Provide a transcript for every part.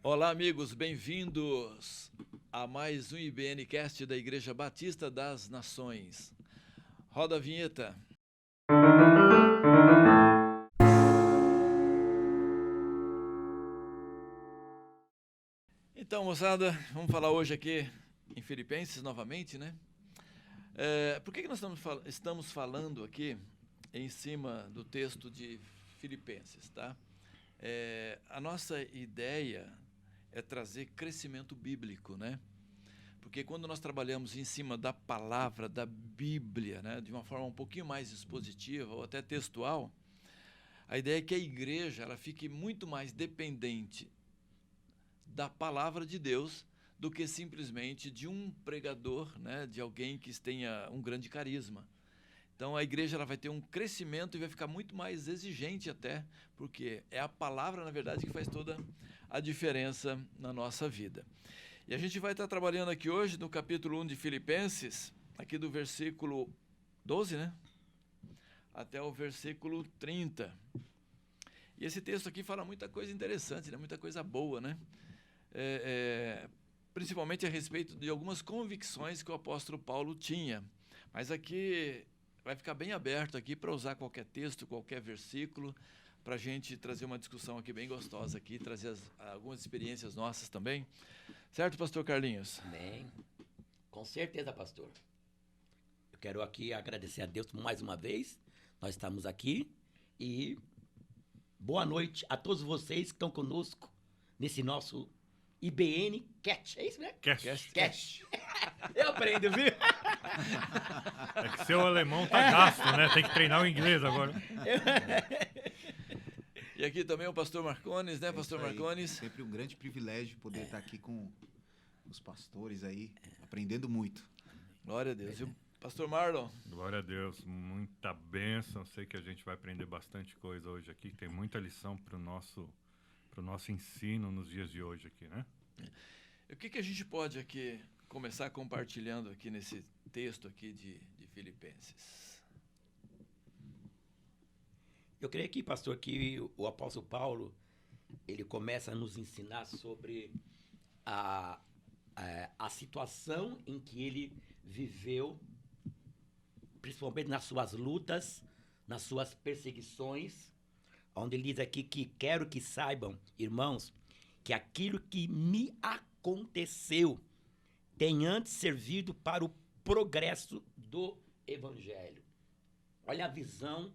Olá, amigos, bem-vindos a mais um IBNcast da Igreja Batista das Nações. Roda a vinheta. Então, moçada, vamos falar hoje aqui em Filipenses novamente, né? Por que nós estamos falando aqui em cima do texto de Filipenses, tá? A nossa ideia é trazer crescimento bíblico, né? Porque quando nós trabalhamos em cima da palavra, da Bíblia, né, de uma forma um pouquinho mais expositiva ou até textual, a ideia é que a igreja ela fique muito mais dependente da palavra de Deus do que simplesmente de um pregador, né, de alguém que tenha um grande carisma. Então a igreja ela vai ter um crescimento e vai ficar muito mais exigente até, porque é a palavra, na verdade, que faz toda a diferença na nossa vida. E a gente vai estar trabalhando aqui hoje no capítulo 1 de Filipenses, aqui do versículo 12, né? Até o versículo 30. E esse texto aqui fala muita coisa interessante, né? Muita coisa boa, né? Principalmente a respeito de algumas convicções que o apóstolo Paulo tinha. Mas aqui vai ficar bem aberto aqui para usar qualquer texto, qualquer versículo, para a gente trazer uma discussão aqui bem gostosa aqui, trazer algumas experiências nossas também. Certo, pastor Carlinhos? Bem, com certeza, pastor. Eu quero aqui agradecer a Deus mais uma vez. Nós estamos aqui e boa noite a todos vocês que estão conosco nesse nosso IBN Cast. É isso, né? Cast. Eu aprendo, viu? É que seu alemão tá gasto, né? Tem que treinar o inglês agora. E aqui também o pastor Marcones, né, pastor Marcones? Sempre um grande privilégio poder estar aqui com os pastores aí, aprendendo muito. Glória a Deus. E o pastor Marlon? Glória a Deus, muita bênção. Sei que a gente vai aprender bastante coisa hoje aqui. Tem muita lição pro nosso ensino nos dias de hoje aqui, né? O que a gente pode aqui começar compartilhando aqui nesse texto aqui de Filipenses? Eu creio que, pastor, que o apóstolo Paulo, ele começa a nos ensinar sobre a situação em que ele viveu, principalmente nas suas lutas, nas suas perseguições, onde ele diz aqui que quero que saibam, irmãos, que aquilo que me aconteceu tem antes servido para o progresso do evangelho. Olha a visão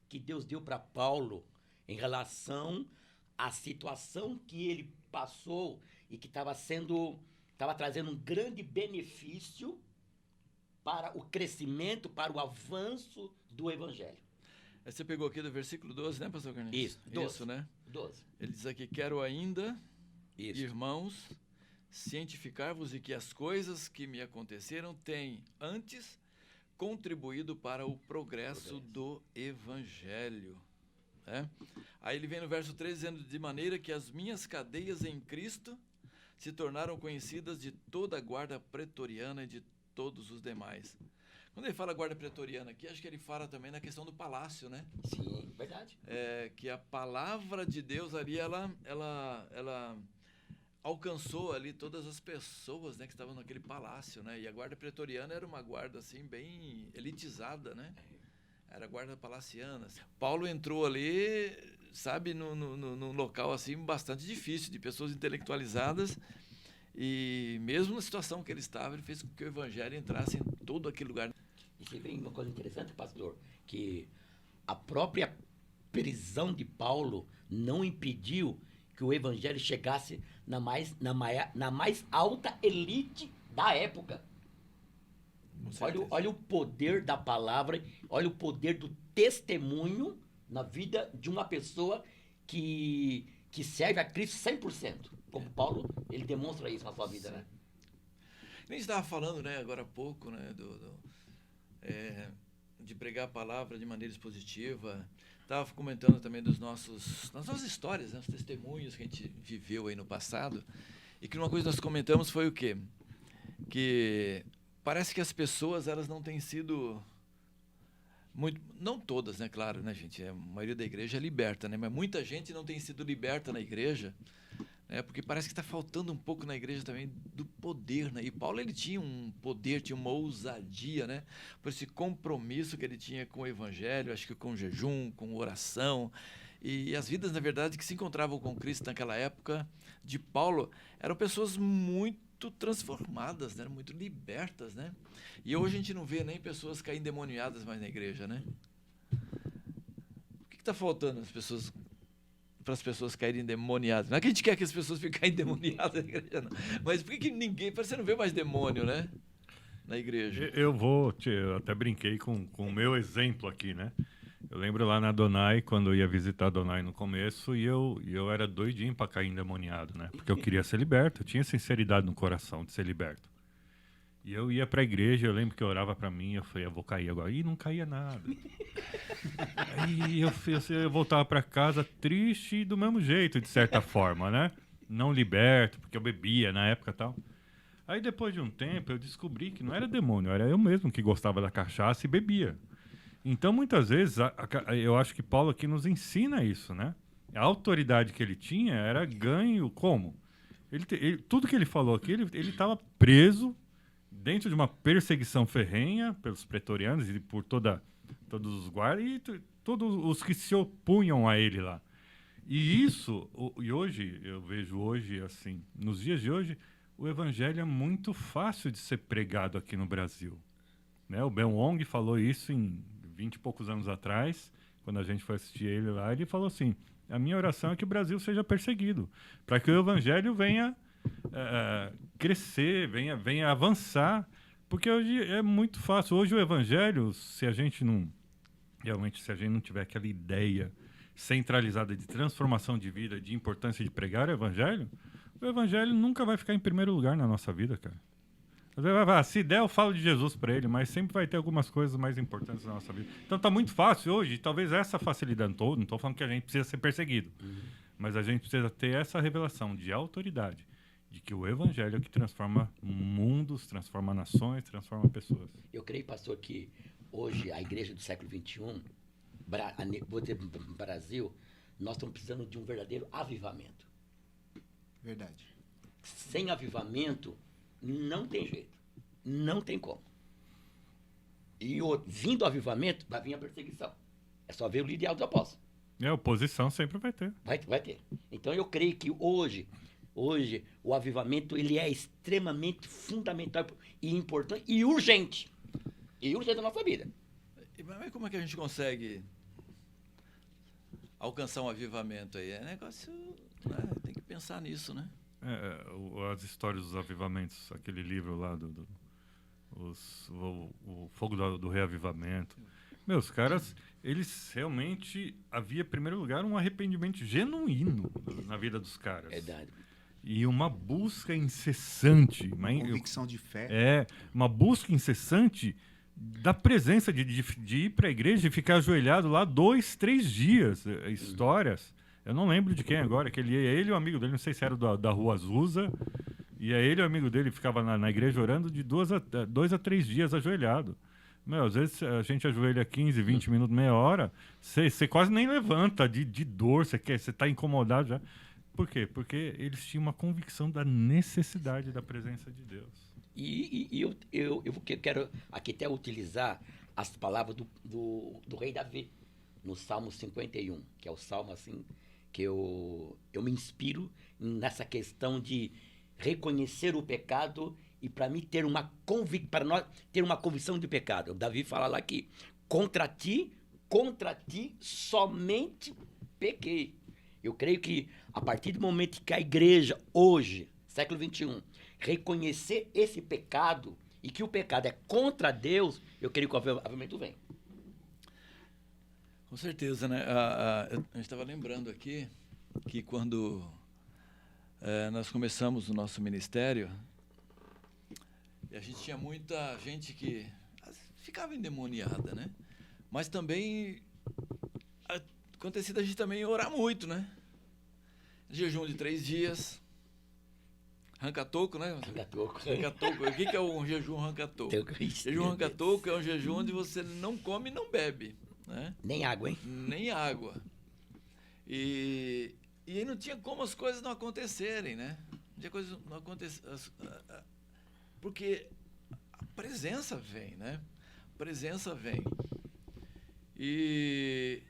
que Deus deu para Paulo em relação à situação que ele passou e que estava trazendo um grande benefício para o crescimento, para o avanço do evangelho. Você pegou aqui do versículo 12, né, pastor Carlinhos? Isso, 12. Isso, né? 12. Ele diz aqui, quero ainda, Isso. irmãos, cientificar-vos de que as coisas que me aconteceram têm antes contribuído para o progresso do evangelho. Né? Aí ele vem no verso 13 dizendo, de maneira que as minhas cadeias em Cristo se tornaram conhecidas de toda a guarda pretoriana e de todos os demais. Quando ele fala guarda pretoriana aqui, acho que ele fala também na questão do palácio, né? Sim, verdade. Que a palavra de Deus ali, ela alcançou ali todas as pessoas, né, que estavam naquele palácio, né? E a guarda pretoriana era uma guarda assim bem elitizada, né? Era a guarda palaciana. Paulo entrou ali, sabe, num local assim bastante difícil, de pessoas intelectualizadas, e mesmo na situação que ele estava, ele fez com que o evangelho entrasse em todo aquele lugar. E você vê uma coisa interessante, pastor, que a própria prisão de Paulo não impediu que o evangelho chegasse na mais alta elite da época. Olha o poder da palavra, olha o poder do testemunho na vida de uma pessoa que serve a Cristo 100%. Como Paulo, ele demonstra isso na sua vida, né? A gente estava falando, né, agora há pouco, né, de pregar a palavra de maneira expositiva. Estava comentando também das nossas histórias, né, os testemunhos que a gente viveu aí no passado. E que uma coisa que nós comentamos foi o quê? Que parece que as pessoas, elas não têm sido muito, não todas, né, claro, né, gente? A maioria da igreja é liberta, né? Mas muita gente não tem sido liberta na igreja né? Porque parece que está faltando um pouco na igreja também do poder, né? E Paulo, ele tinha um poder, tinha uma ousadia, né? Por esse compromisso que ele tinha com o evangelho, acho que com jejum, com oração. E as vidas, na verdade, que se encontravam com Cristo naquela época de Paulo, eram pessoas muito transformadas, né? Muito libertas, né? E hoje a gente não vê nem pessoas cair endemoniadas mais na igreja, né? O que está faltando para as pessoas caírem endemoniadas? Não é que a gente quer que as pessoas fiquem endemoniadas na igreja, não. Mas por que ninguém... Parece que você não vê mais demônio, né? Na igreja. Eu até brinquei com o meu exemplo aqui, né? Eu lembro lá na Adonai, quando eu ia visitar a Adonai no começo, e eu era doidinho para cair endemoniado, né? Porque eu queria ser liberto, eu tinha sinceridade no coração de ser liberto. E eu ia para a igreja, eu lembro que eu orava para mim, eu falei, eu vou cair agora. E não caía nada. Aí eu voltava para casa triste do mesmo jeito, de certa forma, né? Não liberto, porque eu bebia na época e tal. Aí depois de um tempo eu descobri que não era demônio, era eu mesmo que gostava da cachaça e bebia. Então muitas vezes eu acho que Paulo aqui nos ensina isso, né? A autoridade que ele tinha era ganho como? Tudo que ele falou aqui, ele estava preso dentro de uma perseguição ferrenha pelos pretorianos e por todos os guardas e todos os que se opunham a ele lá. E isso, e hoje, eu vejo hoje, assim, nos dias de hoje, o evangelho é muito fácil de ser pregado aqui no Brasil. Né? O Ben Wong falou isso em 20 e poucos anos atrás, quando a gente foi assistir ele lá, ele falou assim, a minha oração é que o Brasil seja perseguido, para que o evangelho venha crescer, venha avançar, porque hoje é muito fácil. Hoje o evangelho, se a gente não tiver aquela ideia centralizada de transformação de vida, de importância de pregar o evangelho nunca vai ficar em primeiro lugar na nossa vida, cara. Se der, eu falo de Jesus para ele, mas sempre vai ter algumas coisas mais importantes na nossa vida. Então tá muito fácil hoje, talvez essa facilidade, não estou falando que a gente precisa ser perseguido, mas a gente precisa ter essa revelação de autoridade, de que o evangelho é que transforma mundos, transforma nações, transforma pessoas. Eu creio, pastor, que hoje a igreja do século XXI, vou dizer Brasil, nós estamos precisando de um verdadeiro avivamento. Verdade. Sem avivamento, não tem jeito. Não tem como. E vindo o avivamento, vai vir a perseguição. É só ver o líder dos apóstolos. Oposição sempre vai ter. Vai ter. Então eu creio que hoje o avivamento ele é extremamente fundamental e importante e urgente. E urgente na nossa vida. Mas como é que a gente consegue alcançar um avivamento aí? É negócio, né? Tem que pensar nisso, né? As histórias dos avivamentos, aquele livro lá o fogo do reavivamento. Meus caras, eles realmente havia, em primeiro lugar, um arrependimento genuíno na vida dos caras. Verdade. E uma busca incessante. Uma convicção de fé. Uma busca incessante da presença de ir para a igreja e ficar ajoelhado lá 2, 3 dias. Histórias. Eu não lembro de quem agora, que ele e o amigo dele, não sei se era da Rua Azusa, e ele e o amigo dele ficava na igreja orando de 2 a 3 dias ajoelhado. Às vezes a gente ajoelha 15, 20 minutos, meia hora, você quase nem levanta de dor, você está incomodado já. Por quê? Porque eles tinham uma convicção da necessidade da presença de Deus. E eu quero aqui até utilizar as palavras do rei Davi, no Salmo 51, que é o salmo assim que eu me inspiro nessa questão de reconhecer o pecado e para nós ter uma convicção de pecado. O Davi fala lá que contra ti somente pequei. Eu creio que a partir do momento que a igreja hoje, século XXI, reconhecer esse pecado e que o pecado é contra Deus, eu creio que o avivamento vem. Com certeza, né? A gente estava lembrando aqui que quando nós começamos o nosso ministério, a gente tinha muita gente que ficava endemoniada, né? Mas também acontecia da gente também orar muito, né? Jejum de 3 dias. Ranca-toco, né? Ranca-toco. O que é um jejum ranca-toco? Jejum ranca-toco é um jejum onde você não come e não bebe. Né? Nem água, hein? Nem água. E aí não tinha como as coisas não acontecerem, né? Não tinha coisas não acontecer, porque a presença vem, né? A presença vem. E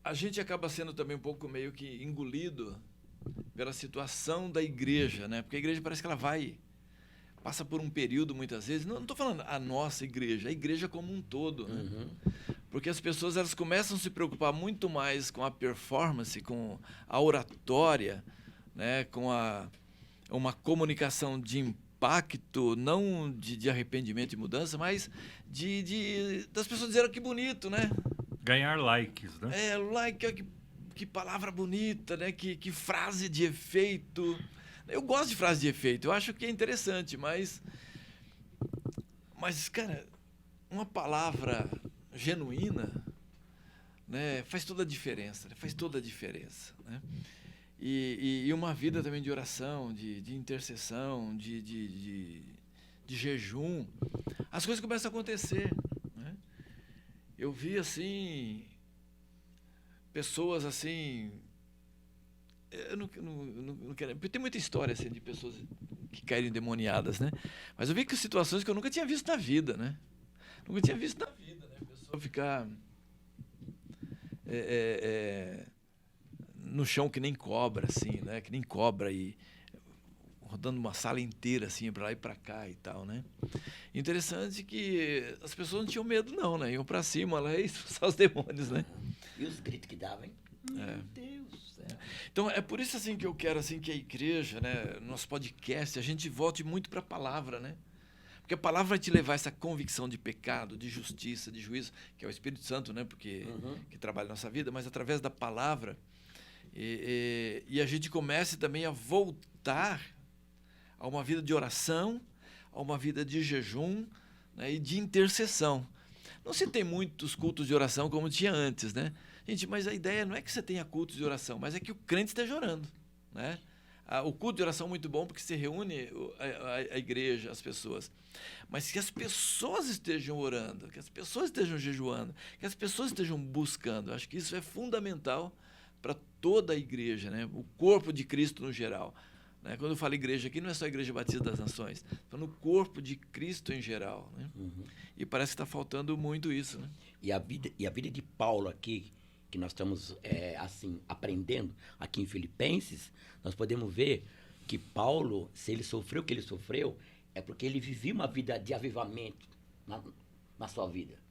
a gente acaba sendo também um pouco meio que engolido pela situação da igreja, né? Porque a igreja parece que ela passa por um período muitas vezes, não estou falando a nossa igreja, a igreja como um todo, né? Porque as pessoas elas começam a se preocupar muito mais com a performance, com a oratória, né? Com uma comunicação de impacto, não de arrependimento e mudança, mas das pessoas dizerem que bonito, né? Ganhar likes, né? Like, que palavra bonita, né? Que frase de efeito. Eu gosto de frase de efeito, eu acho que é interessante, mas cara, uma palavra genuína, né? Faz toda a diferença, né? Faz toda a diferença, né? E uma vida também de oração, de intercessão, de jejum, as coisas começam a acontecer, né? Eu vi, assim, pessoas, assim... Eu não quero... Porque tem muita história, assim, de pessoas que caíram endemoniadas, né? Mas eu vi que situações que eu nunca tinha visto na vida, né? Nunca tinha visto na vida, né? A pessoa ficar... no chão que nem cobra, assim, né? Que nem cobra e... rodando uma sala inteira, assim, para lá e para cá e tal, né? Interessante que as pessoas não tinham medo, não, né? Iam para cima lá e expulsar os demônios, né? E os gritos que davam, hein? Meu Deus do céu. Então, é por isso, assim, que eu quero, assim, que a igreja, né? Nosso podcast, a gente volte muito para a palavra, né? Porque a palavra vai te levar a essa convicção de pecado, de justiça, de juízo, que é o Espírito Santo, né? Porque que trabalha na nossa vida, mas através da palavra. E a gente comece também a voltar a uma vida de oração, a uma vida de jejum, né, e de intercessão. Não se tem muitos cultos de oração como tinha antes, né? Gente, mas a ideia não é que você tenha cultos de oração, mas é que o crente esteja orando, né? O culto de oração é muito bom porque se reúne a igreja, as pessoas. Mas que as pessoas estejam orando, que as pessoas estejam jejuando, que as pessoas estejam buscando. Acho que isso é fundamental para toda a igreja, né? O corpo de Cristo no geral. Né? Quando eu falo igreja aqui, não é só a Igreja Batista das Nações, estou no corpo de Cristo em geral. Né? E parece que está faltando muito isso. Né? E a vida de Paulo aqui, que nós estamos assim aprendendo aqui em Filipenses, nós podemos ver que Paulo, se ele sofreu o que ele sofreu, é porque ele vivia uma vida de avivamento na sua vida.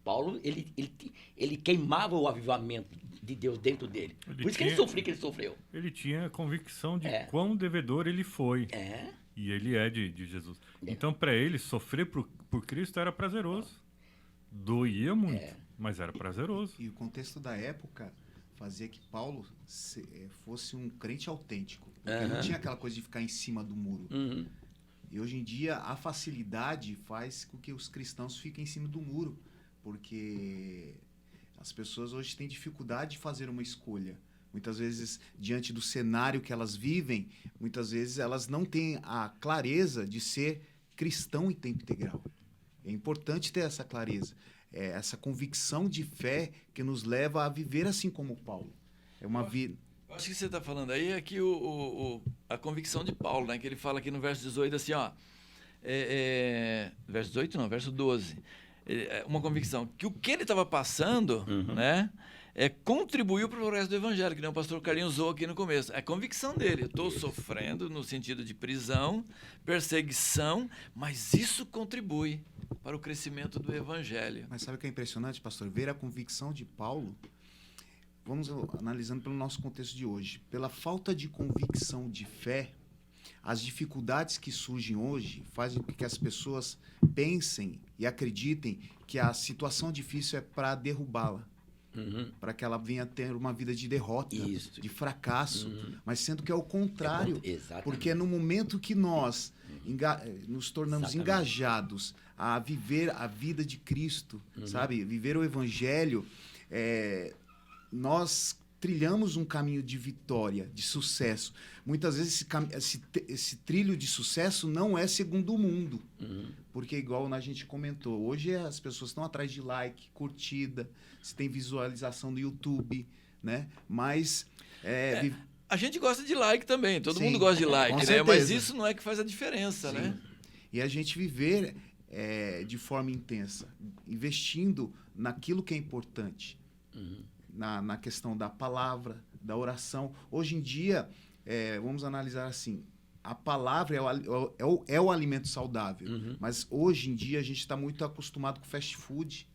Paulo, ele queimava o avivamento de Deus dentro dele. Por isso que ele sofreu o que ele sofreu. Ele tinha a convicção de quão devedor ele foi. E ele é de Jesus. Então, para ele, sofrer por Cristo era prazeroso. Doía muito, mas era prazeroso. E o contexto da época fazia que Paulo fosse um crente autêntico. Ele não tinha aquela coisa de ficar em cima do muro. E hoje em dia, a facilidade faz com que os cristãos fiquem em cima do muro. Porque as pessoas hoje têm dificuldade de fazer uma escolha. Muitas vezes, diante do cenário que elas vivem, muitas vezes elas não têm a clareza de ser cristão em tempo integral. É importante ter essa clareza, essa convicção de fé que nos leva a viver assim como Paulo. É uma vida... Acho que você está falando aí é que a convicção de Paulo, né? Que ele fala aqui no verso 18 assim, ó... verso 18 não, verso 12... uma convicção que o que ele estava passando, né, contribuiu para o progresso do evangelho, que nem o pastor Carlinhos usou aqui no começo. É a convicção dele. Eu estou sofrendo no sentido de prisão, perseguição, mas isso contribui para o crescimento do evangelho. Mas sabe o que é impressionante, pastor? Ver a convicção de Paulo, vamos analisando pelo nosso contexto de hoje, pela falta de convicção de fé, as dificuldades que surgem hoje fazem com que as pessoas pensem e acreditem que a situação difícil é para derrubá-la, para que ela venha ter uma vida de derrota, de fracasso, mas sendo que é o contrário, porque é no momento que nós nos tornamos engajados a viver a vida de Cristo, sabe, viver o Evangelho, nós trilhamos um caminho de vitória, de sucesso. Muitas vezes esse trilho de sucesso não é segundo o mundo. Porque, igual a gente comentou, hoje as pessoas estão atrás de like, curtida, se tem visualização no YouTube, né? Mas A gente gosta de like também, todo Sim, mundo gosta de like, com né? certeza. Mas isso não é que faz a diferença, Sim. né? E a gente viver de forma intensa, investindo naquilo que é importante, na questão da palavra, da oração. Hoje em dia, vamos analisar assim, a palavra é o alimento saudável, mas hoje em dia a gente está muito acostumado com fast food.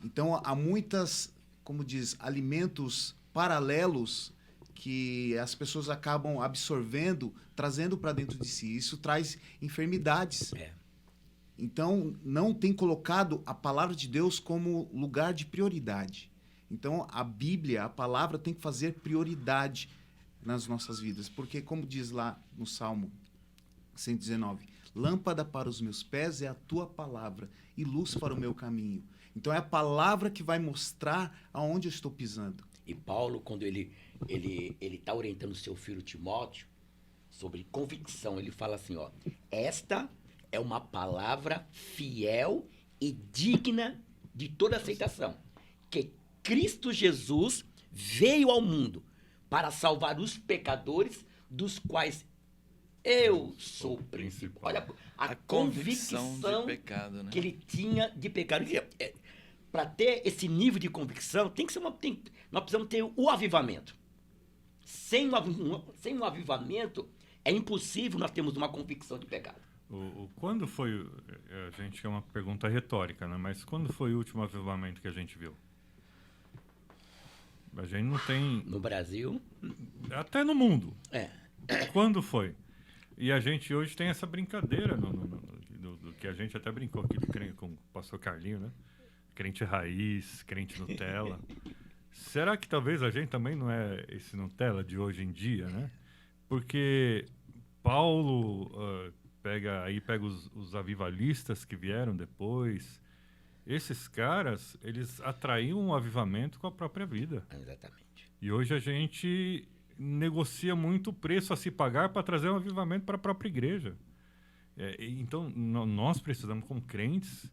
Então, há muitas, como diz, alimentos paralelos que as pessoas acabam absorvendo, trazendo para dentro de si. Isso traz enfermidades. Então, não tem colocado a palavra de Deus como lugar de prioridade. Então, a Bíblia, a palavra, tem que fazer prioridade nas nossas vidas. Porque, como diz lá no Salmo 119, lâmpada para os meus pés é a tua palavra e luz para o meu caminho. Então, é a palavra que vai mostrar aonde eu estou pisando. E Paulo, quando ele está orientando o seu filho Timóteo sobre convicção, ele fala assim, ó, esta é uma palavra fiel e digna de toda aceitação, que Cristo Jesus veio ao mundo para salvar os pecadores, dos quais eu sou o principal. Olha a convicção de pecado, né? que ele tinha de pecado. Para ter esse nível de convicção, nós precisamos ter o avivamento. Sem um avivamento, é impossível nós termos uma convicção de pecado. Quando foi, a gente é uma pergunta retórica, né? Mas quando foi o último avivamento que a gente viu? A gente não tem... No Brasil? Até no mundo. Quando foi? E a gente hoje tem essa brincadeira, do que a gente até brincou aqui com o pastor Carlinho, né? Crente raiz, crente Nutella. Será que talvez a gente também não é esse Nutella de hoje em dia, né? Porque Paulo pega os avivalistas que vieram depois. Esses caras, eles atraíam um avivamento com a própria vida. Exatamente. E hoje a gente negocia muito o preço a se pagar para trazer um avivamento para a própria igreja. Então, nós precisamos, como crentes,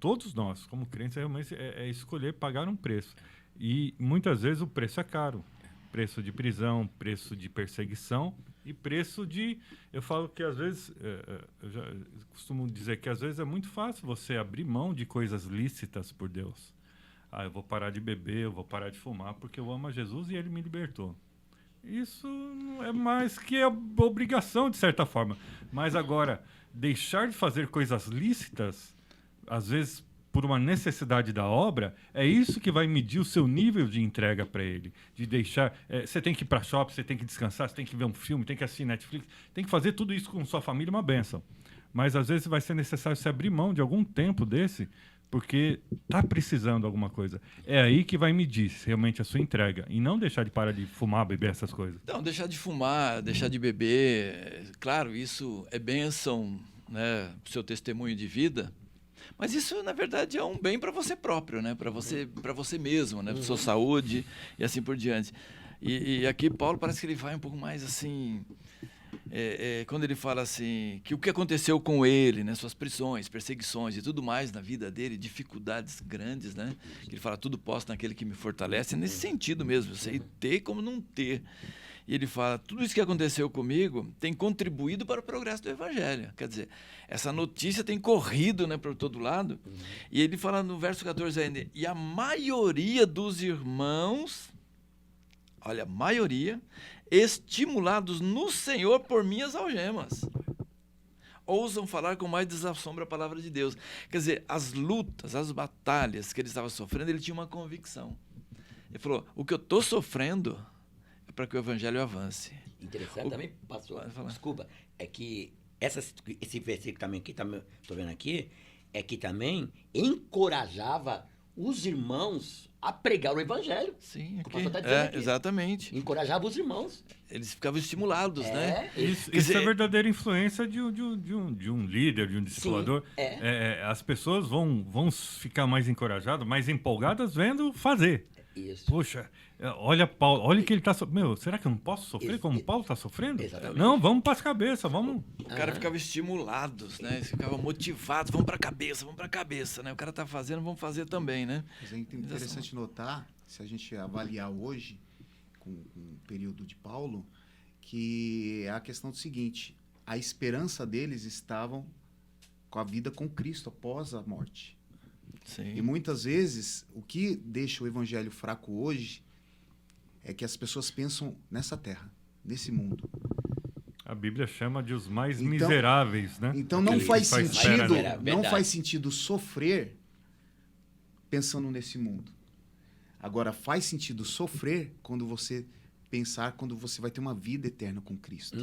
todos nós, como crentes, realmente escolher pagar um preço. E muitas vezes o preço é caro. Preço de prisão, preço de perseguição e preço de... Eu falo que às vezes, eu já costumo dizer que às vezes é muito fácil você abrir mão de coisas lícitas por Deus. Eu vou parar de beber, eu vou parar de fumar porque eu amo a Jesus e Ele me libertou. Isso não é mais que a obrigação, de certa forma. Mas agora, deixar de fazer coisas lícitas, às vezes por uma necessidade da obra, é isso que vai medir o seu nível de entrega para ele. De deixar... você tem que ir para shopping, você tem que descansar, você tem que ver um filme, tem que assistir Netflix, tem que fazer tudo isso com sua família, uma bênção. Mas às vezes vai ser necessário você abrir mão de algum tempo desse, porque está precisando de alguma coisa. É aí que vai medir realmente a sua entrega. E não deixar de parar de fumar, beber essas coisas. Não, deixar de fumar, deixar de beber. Claro, isso é bênção, né, para o seu testemunho de vida. Mas isso, na verdade, é um bem para você próprio, né? Para você mesmo, né? Para sua saúde e assim por diante. E aqui Paulo parece que ele vai um pouco mais assim... quando ele fala assim, que o que aconteceu com ele, né, suas prisões, perseguições e tudo mais na vida dele, dificuldades grandes, né, que ele fala, tudo posso naquele que me fortalece, é nesse sentido mesmo, eu sei ter como não ter. E ele fala, tudo isso que aconteceu comigo tem contribuído para o progresso do Evangelho. Quer dizer, essa notícia tem corrido, né, para todo lado. E ele fala no verso 14 ainda, e a maioria dos irmãos, olha, a maioria, estimulados no Senhor por minhas algemas, ousam falar com mais desassombro a palavra de Deus. Quer dizer, as lutas, as batalhas que ele estava sofrendo, ele tinha uma convicção. Ele falou, o que eu estou sofrendo é para que o evangelho avance. Interessante também, pastor, desculpa, é que esse versículo também que estou vendo aqui, é que também encorajava os irmãos a pregar o evangelho. Sim, aqui. Aqui. Exatamente. Encorajava os irmãos. Eles ficavam estimulados, né? Isso é a verdadeira influência de um líder, de um discipulador. As pessoas vão ficar mais encorajadas, mais empolgadas vendo fazer. Isso. Poxa, olha Paulo, olha o que ele está sofrendo. Será que eu não posso sofrer como Paulo está sofrendo? Exatamente. Não, vamos para as cabeças, vamos. O cara ficava estimulados, né? Eles ficavam motivados, vamos para a cabeça, né? O cara está fazendo, vamos fazer também, né? Mas é interessante notar, se a gente avaliar hoje, com o período de Paulo, que é a questão do seguinte: a esperança deles estavam com a vida com Cristo após a morte. Sim. E muitas vezes, o que deixa o evangelho fraco hoje é que as pessoas pensam nessa terra, nesse mundo. A Bíblia chama de os mais Então- miseráveis, né? Então não Aqueles faz que só sentido, esperam. Verdade. não faz sentido sofrer pensando nesse mundo. Agora faz sentido sofrer quando você vai ter uma vida eterna com Cristo.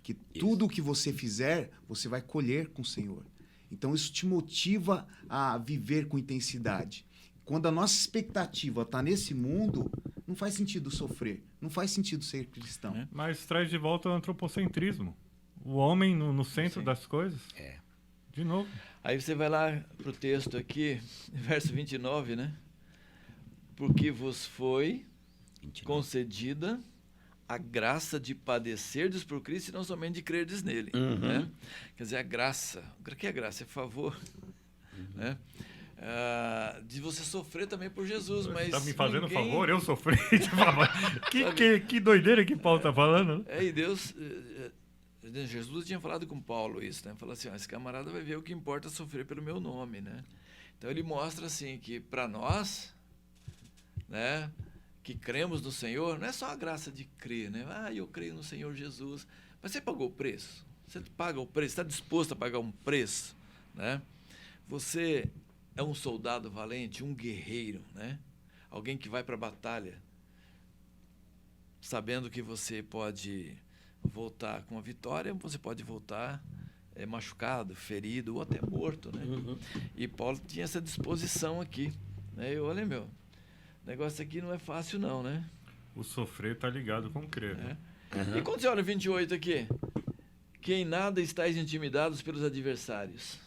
Que tudo o que você fizer, você vai colher com o Senhor. Então isso te motiva a viver com intensidade. Quando a nossa expectativa está nesse mundo, não faz sentido sofrer, não faz sentido ser cristão. É. Mas traz de volta o antropocentrismo. O homem no centro Sim. das coisas. É. Então, De novo. Aí você vai lá pro texto aqui, verso 29, né? Porque vos foi 29. concedida a graça de padecerdes por Cristo e não somente de crerdes nele. Uhum. Né? Quer dizer, a graça. O que é graça? É favor. Né? De você sofrer também por Jesus. Mas Tá me fazendo ninguém... favor? Eu sofri? que doideira que Paulo tá falando, né? E Deus... Jesus tinha falado com Paulo isso, né? Falou assim, esse camarada vai ver o que importa sofrer pelo meu nome, né? Então ele mostra assim que para nós, né, que cremos no Senhor, não é só a graça de crer, né? Eu creio no Senhor Jesus. Mas você pagou o preço? Você paga o preço? Está disposto a pagar um preço, né? Você é um soldado valente, um guerreiro, né? Alguém que vai para a batalha sabendo que você pode voltar com a vitória, você pode voltar machucado, ferido ou até morto, né? E Paulo tinha essa disposição aqui, né? Olha, o negócio aqui não é fácil não, né? O sofrer tá ligado com crer. Né? E quando você olha o 28 aqui, que em nada estáis intimidados pelos adversários.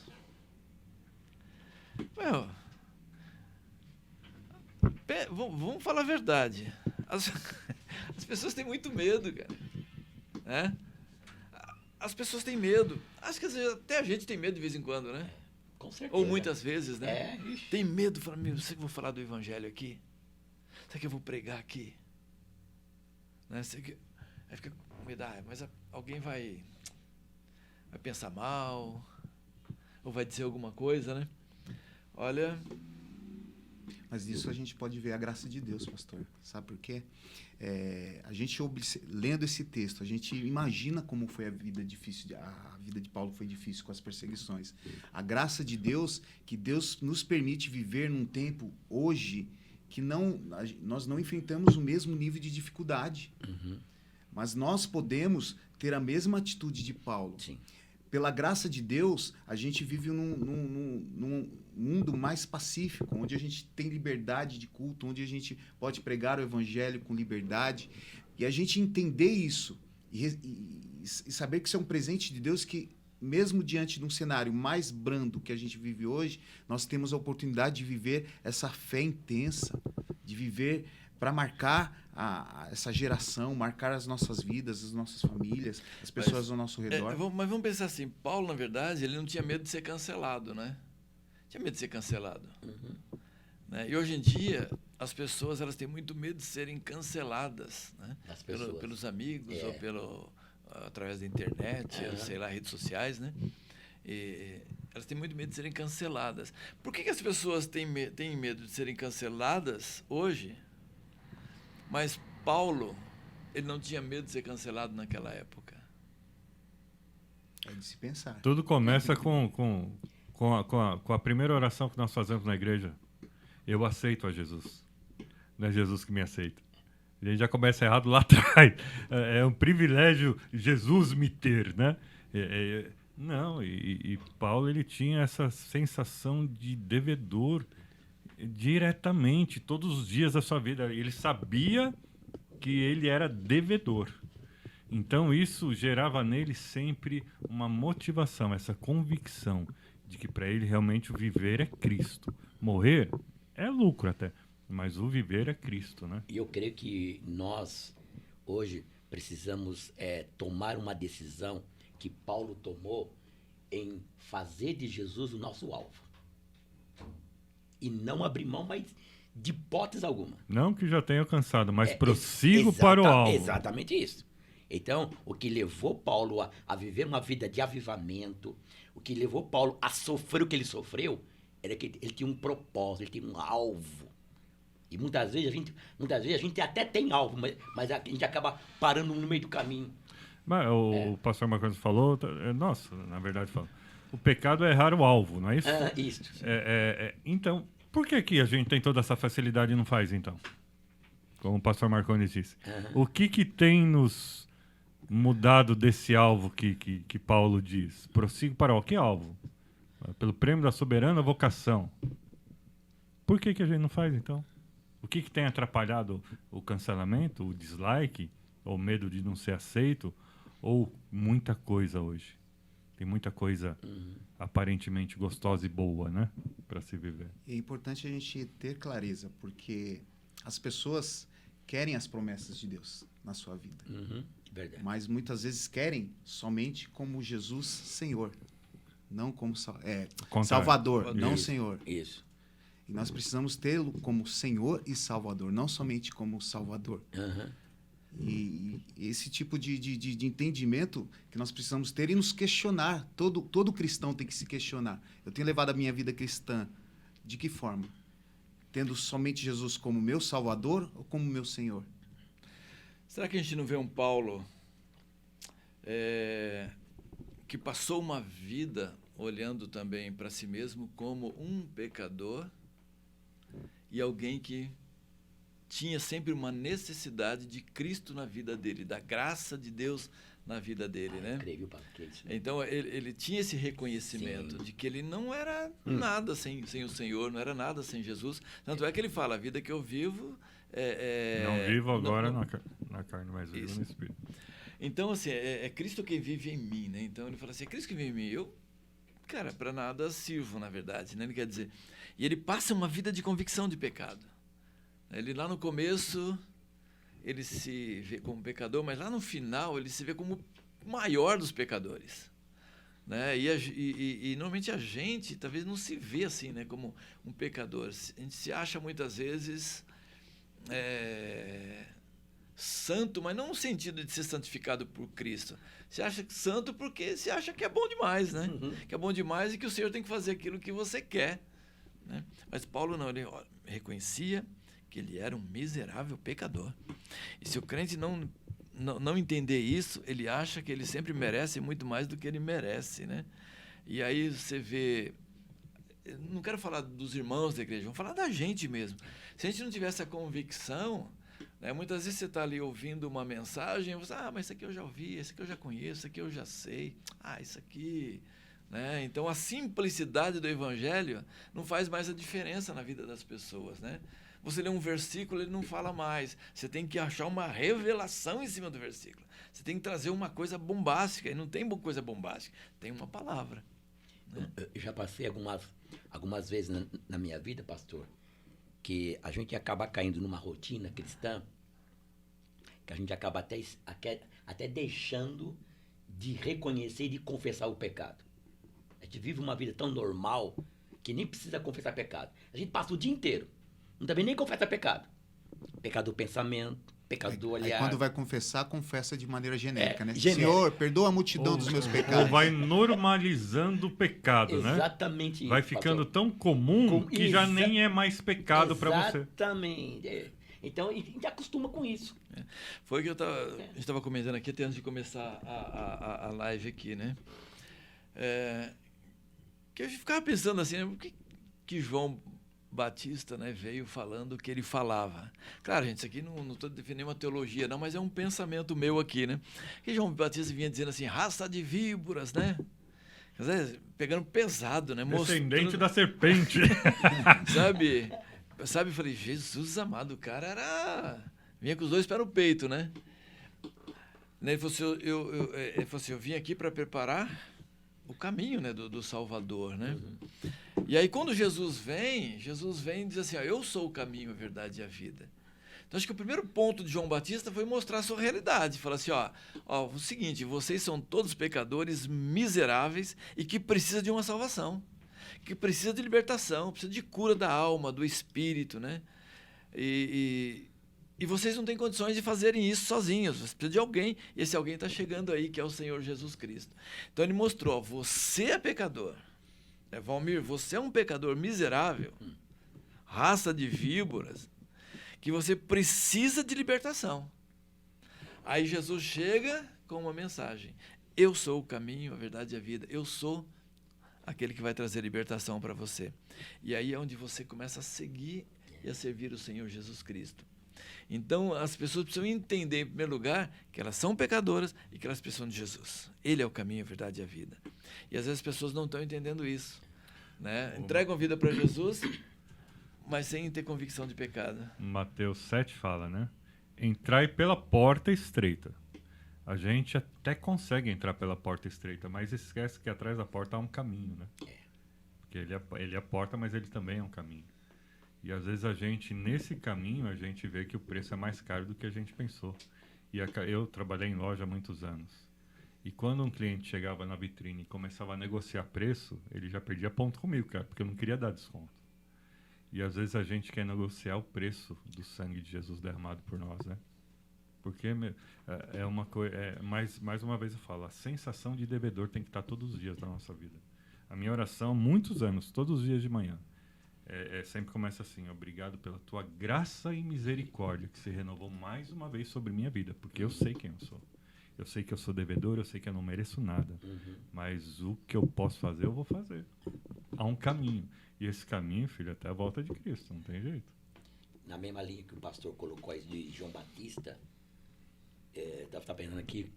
Vamos falar a verdade. As pessoas têm muito medo, cara. Né? As pessoas têm medo. Acho que até a gente tem medo de vez em quando, né? Com certeza. Ou muitas vezes, né? Ixi. Tem medo, fala, será que eu vou falar do evangelho aqui? Será que eu vou pregar aqui? Né? Aí fica com medo, mas alguém vai pensar mal, ou vai dizer alguma coisa, né? Olha... Mas nisso a gente pode ver a graça de Deus, pastor. Sabe por quê? A gente, lendo esse texto, a gente imagina como foi a vida difícil, a vida de Paulo foi difícil com as perseguições. A graça de Deus, que Deus nos permite viver num tempo hoje que nós não enfrentamos o mesmo nível de dificuldade. Mas nós podemos ter a mesma atitude de Paulo. Sim. Pela graça de Deus, a gente vive num mundo mais pacífico, onde a gente tem liberdade de culto, onde a gente pode pregar o evangelho com liberdade. E a gente entender isso e saber que isso é um presente de Deus, que mesmo diante de um cenário mais brando que a gente vive hoje, nós temos a oportunidade de viver essa fé intensa, de viver para marcar essa geração, marcar as nossas vidas, as nossas famílias, as pessoas ao nosso redor. Mas vamos pensar assim, Paulo, na verdade, ele não tinha medo de ser cancelado, né? Tinha medo de ser cancelado. Né? E hoje em dia, as pessoas elas têm muito medo de serem canceladas, né? Pelos amigos ou através da internet, sei lá, redes sociais, né? E elas têm muito medo de serem canceladas. Por que as pessoas têm medo de serem canceladas hoje? Mas Paulo, ele não tinha medo de ser cancelado naquela época. É de se pensar. Tudo começa com a primeira oração que nós fazemos na igreja. Eu aceito a Jesus. Não é Jesus que me aceita. A gente já começa errado lá atrás. É um privilégio Jesus me ter, né? Não, e Paulo ele tinha essa sensação de devedor diretamente, todos os dias da sua vida. Ele sabia que ele era devedor. Então isso gerava nele sempre uma motivação, essa convicção de que para ele realmente o viver é Cristo. Morrer é lucro até, mas o viver é Cristo, né? E eu creio que nós, hoje, precisamos tomar uma decisão que Paulo tomou em fazer de Jesus o nosso alvo. E não abrir mão mais De hipótese alguma. Não que já tenha alcançado, mas prossigo para o alvo. Exatamente isso. Então, o que levou Paulo a viver uma vida de avivamento, o que levou Paulo a sofrer o que ele sofreu, era que ele tinha um propósito, ele tinha um alvo. E muitas vezes a gente até tem alvo, mas a gente acaba parando no meio do caminho. Mas o pastor Marcos falou, nossa, na verdade falou, o pecado é errar o alvo, não é isso? Isso. Então, por que a gente tem toda essa facilidade e não faz, então? Como o pastor Marconi disse. O que tem nos mudado desse alvo que Paulo diz? Prossigo para o que alvo? Pelo prêmio da soberana vocação. Por que a gente não faz, então? O que tem atrapalhado o cancelamento, o dislike, ou medo de não ser aceito, ou muita coisa hoje? Tem muita coisa aparentemente gostosa e boa, né? Para se viver. É importante a gente ter clareza, porque as pessoas querem as promessas de Deus na sua vida. Verdade. Mas muitas vezes querem somente como Jesus Senhor. Não como Salvador, não Senhor. Isso. E nós precisamos tê-lo como Senhor e Salvador, não somente como Salvador. E esse tipo de entendimento que nós precisamos ter e nos questionar. Todo cristão tem que se questionar. Eu tenho levado a minha vida cristã de que forma? Tendo somente Jesus como meu Salvador ou como meu Senhor? Será que a gente não vê um Paulo que passou uma vida olhando também para si mesmo como um pecador e alguém que tinha sempre uma necessidade de Cristo na vida dele, da graça de Deus na vida dele, né? Então, ele tinha esse reconhecimento de que ele não era nada sem o Senhor, não era nada sem Jesus. Tanto é que ele fala, a vida que eu vivo... não vivo agora na carne, mas vivo no Espírito. Então, assim, é Cristo quem vive em mim, né? Então, ele fala assim, é Cristo que vive em mim. Eu, cara, para nada sirvo, na verdade, né? Ele quer dizer... E ele passa uma vida de convicção de pecado. Ele lá no começo, ele se vê como pecador, mas lá no final ele se vê como o maior dos pecadores. Né? E normalmente a gente talvez não se vê assim, né, como um pecador. A gente se acha muitas vezes santo, mas não no sentido de ser santificado por Cristo. Se acha santo porque se acha que é bom demais, né? Que é bom demais e que o Senhor tem que fazer aquilo que você quer. Né? Mas Paulo não, ele reconhecia que ele era um miserável pecador. E se o crente não entender isso, ele acha que ele sempre merece muito mais do que ele merece, né? E aí você vê... Não quero falar dos irmãos da igreja, vamos falar da gente mesmo. Se a gente não tivesse a convicção, né, muitas vezes você está ali ouvindo uma mensagem, e você, mas isso aqui eu já ouvi, isso aqui eu já conheço, isso aqui eu já sei, isso aqui... Né? Então, a simplicidade do evangelho não faz mais a diferença na vida das pessoas, né? Você lê um versículo, ele não fala mais. Você tem que achar uma revelação em cima do versículo. Você tem que trazer uma coisa bombástica, e não tem coisa bombástica, tem uma palavra. Né? Eu já passei algumas vezes na minha vida, pastor, que a gente acaba caindo numa rotina cristã, que a gente acaba até deixando de reconhecer e de confessar o pecado. A gente vive uma vida tão normal que nem precisa confessar pecado. A gente passa o dia inteiro. Também nem confessa pecado. Pecado do pensamento, pecado do olhar. Aí quando vai confessar, confessa de maneira genérica, né? Genérica. Senhor, perdoa a multidão dos meus pecados. Ou vai normalizando o pecado, né? Exatamente isso. Vai ficando tão comum que já nem é mais pecado para você. Exatamente. Então, a gente acostuma com isso. Foi o que a gente estava comentando aqui até antes de começar a live aqui, né? Que eu ficava pensando assim, por que João Batista, né, veio falando o que ele falava? Claro, gente, isso aqui não estou defendendo uma teologia, não, mas é um pensamento meu aqui, né? Que João Batista vinha dizendo assim, raça de víboras, né? Quer dizer, pegando pesado, né? Descendente da serpente. Sabe, eu falei, Jesus amado, o cara vinha com os dois pés no peito, né? Ele falou assim, eu vim aqui para preparar o caminho, né, do Salvador, né? E aí, quando Jesus vem e diz assim, eu sou o caminho, a verdade e a vida. Então, acho que o primeiro ponto de João Batista foi mostrar a sua realidade. Falar assim, o seguinte, vocês são todos pecadores miseráveis e que precisam de uma salvação, que precisa de libertação, precisa de cura da alma, do espírito, né? E vocês não têm condições de fazerem isso sozinhos. Você precisa de alguém. E esse alguém está chegando aí, que é o Senhor Jesus Cristo. Então ele mostrou, você é pecador. Valmir, você é um pecador miserável, raça de víboras, que você precisa de libertação. Aí Jesus chega com uma mensagem. Eu sou o caminho, a verdade e a vida. Eu sou aquele que vai trazer libertação para você. E aí é onde você começa a seguir e a servir o Senhor Jesus Cristo. Então, as pessoas precisam entender, em primeiro lugar, que elas são pecadoras e que elas precisam de Jesus. Ele é o caminho, a verdade e a vida. E às vezes as pessoas não estão entendendo isso, né? Entregam a vida para Jesus, mas sem ter convicção de pecado. Mateus 7 fala, né? Entrai pela porta estreita. A gente até consegue entrar pela porta estreita, mas esquece que atrás da porta há um caminho, né? Porque ele é a porta, mas ele também é um caminho. E às vezes nesse caminho, a gente vê que o preço é mais caro do que a gente pensou. E eu trabalhei em loja há muitos anos. E quando um cliente chegava na vitrine e começava a negociar preço, ele já perdia ponto comigo, cara, porque eu não queria dar desconto. E às vezes a gente quer negociar o preço do sangue de Jesus derramado por nós, né? Porque é uma coisa, mais uma vez eu falo, a sensação de devedor tem que estar todos os dias da nossa vida. A minha oração, muitos anos, todos os dias de manhã, sempre começa assim: obrigado pela tua graça e misericórdia que se renovou mais uma vez sobre minha vida, porque eu sei quem eu sou. Eu sei que eu sou devedor, eu sei que eu não mereço nada, mas o que eu posso fazer, eu vou fazer. Há um caminho, e esse caminho, filho, até a volta de Cristo, não tem jeito. Na mesma linha que o pastor colocou aí de João Batista, estava pensando aqui,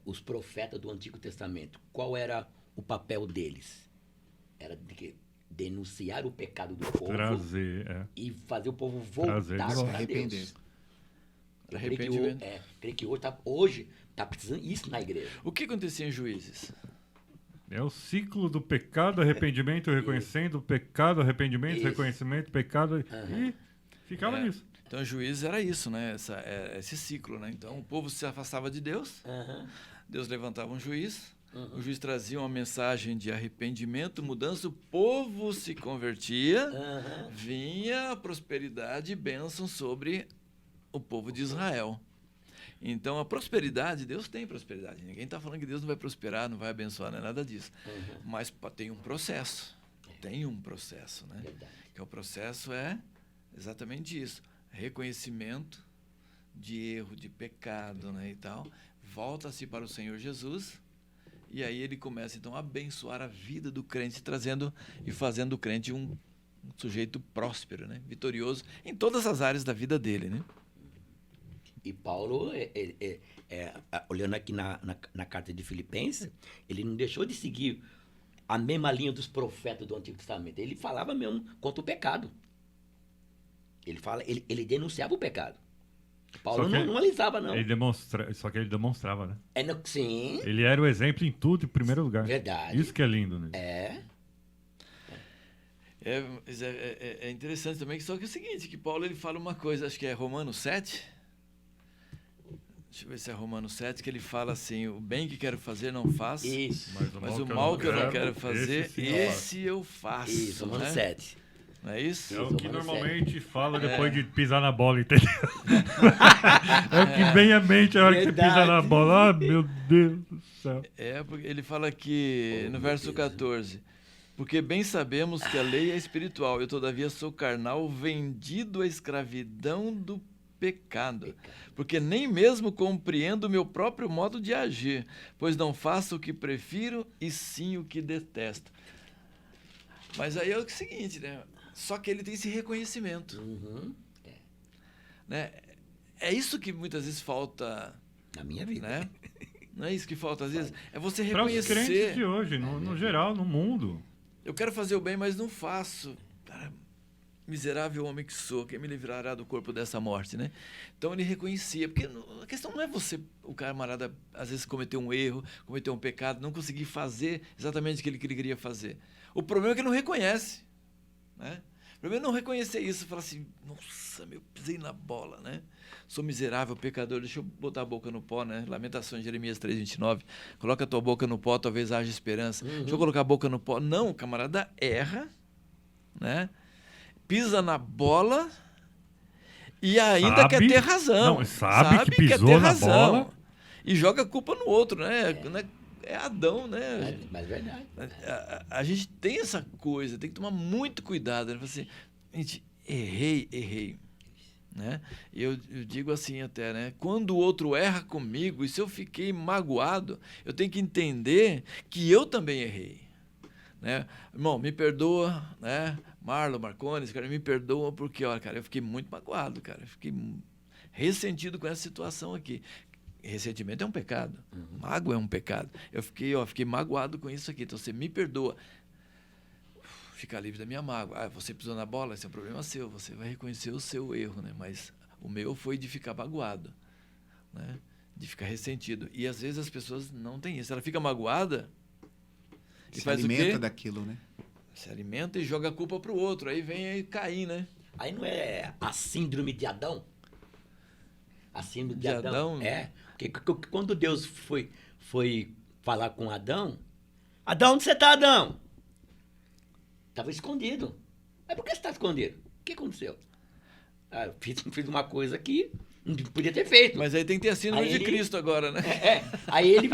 os profetas do Antigo Testamento, qual era o papel deles? Era de quê? Denunciar o pecado do povo, e fazer o povo voltar para Deus. Creio que hoje está precisando isso na igreja. O que acontecia em Juízes? É o ciclo do pecado, arrependimento, reconhecendo o pecado, arrependimento, reconhecimento, pecado, e ficava nisso. Então, Juízes era isso, né? Esse ciclo, né? Então, o povo se afastava de Deus, Deus levantava um juiz, o juiz trazia uma mensagem de arrependimento, mudança, o povo se convertia, vinha a prosperidade e bênção sobre o povo de Israel. Então, a prosperidade, Deus tem prosperidade. Ninguém está falando que Deus não vai prosperar, não vai abençoar, não é nada disso. Mas tem um processo. Tem um processo, né? Que o processo é exatamente isso. Reconhecimento de erro, de pecado, né, e tal. Volta-se para o Senhor Jesus. E aí ele começa, então, a abençoar a vida do crente, trazendo e fazendo do crente um sujeito próspero, né? Vitorioso em todas as áreas da vida dele, né? E Paulo, olhando aqui na carta de Filipenses, ele não deixou de seguir a mesma linha dos profetas do Antigo Testamento. Ele falava mesmo contra o pecado. Ele denunciava o pecado. Paulo não alisava, não. Só que ele demonstrava, né? Sim. Ele era o exemplo em tudo, em primeiro lugar. Verdade. Isso que é lindo, né? É interessante também, só que é o seguinte, que Paulo ele fala uma coisa, acho que é Romanos 7. Deixa eu ver se é Romanos 7, que ele fala assim: o bem que quero fazer não faço, isso. mas o mal que eu não quero fazer, esse eu faço. Isso, Romanos 7. Não é isso? É o que normalmente fala depois de pisar na bola, entendeu? É o que vem à mente a hora que você pisa na bola. Ah, meu Deus do céu. Porque ele fala aqui no verso 14: porque bem sabemos que a lei é espiritual, eu todavia sou carnal, vendido à escravidão do pecado, porque nem mesmo compreendo o meu próprio modo de agir, pois não faço o que prefiro e sim o que detesto. Mas aí é o seguinte, né? Só que ele tem esse reconhecimento. Né? É isso que muitas vezes falta na minha vida, né? Não é isso que falta às vezes? É você reconhecer. Para os crentes de hoje, no geral, no mundo. Eu quero fazer o bem, mas não faço. Cara, miserável homem que sou, quem me livrará do corpo dessa morte, né? Então ele reconhecia, porque a questão não é você, o camarada, às vezes cometeu um erro, cometeu um pecado, não conseguir fazer exatamente o que ele queria fazer. O problema é que ele não reconhece, né? O problema é não reconhecer isso, falar assim: nossa, eu pisei na bola, né? Sou miserável, pecador, deixa eu botar a boca no pó, né? Lamentações, Jeremias 3:29, coloca a tua boca no pó, talvez haja esperança. Deixa eu colocar a boca no pó. Não, o camarada erra, né? Pisa na bola, E ainda quer ter razão. Não, sabe que pisou quer ter na razão. bola. E joga a culpa no outro, né? É Adão, né? Mas é verdade. A gente tem essa coisa, tem que tomar muito cuidado. Né? Assim, gente, errei. Né? Eu digo assim até, né? Quando o outro erra comigo, e se eu fiquei magoado, eu tenho que entender que eu também errei. Né? Irmão, me perdoa, né? Marcones, cara, me perdoa porque, olha, cara, eu fiquei muito magoado, cara. Eu fiquei ressentido com essa situação aqui. Ressentimento é um pecado. Mágoa é um pecado. Eu fiquei magoado com isso aqui. Então, você me perdoa. Ficar livre da minha mágoa. Você pisou na bola, esse é um problema seu. Você vai reconhecer o seu erro, né? Mas o meu foi de ficar magoado, né? De ficar ressentido. E, às vezes, as pessoas não têm isso. Ela fica magoada e faz o quê? Se alimenta daquilo, né? Se alimenta e joga a culpa pro outro. Aí vem Caim, né? Aí não é a síndrome de Adão? A síndrome de Adão? É. Porque quando Deus foi falar com Adão, onde você está, Adão? Estava escondido. Mas por que você está escondido? O que aconteceu? Eu fiz uma coisa que não podia ter feito. Mas aí tem que ter a síndrome de Cristo agora, né? Aí ele,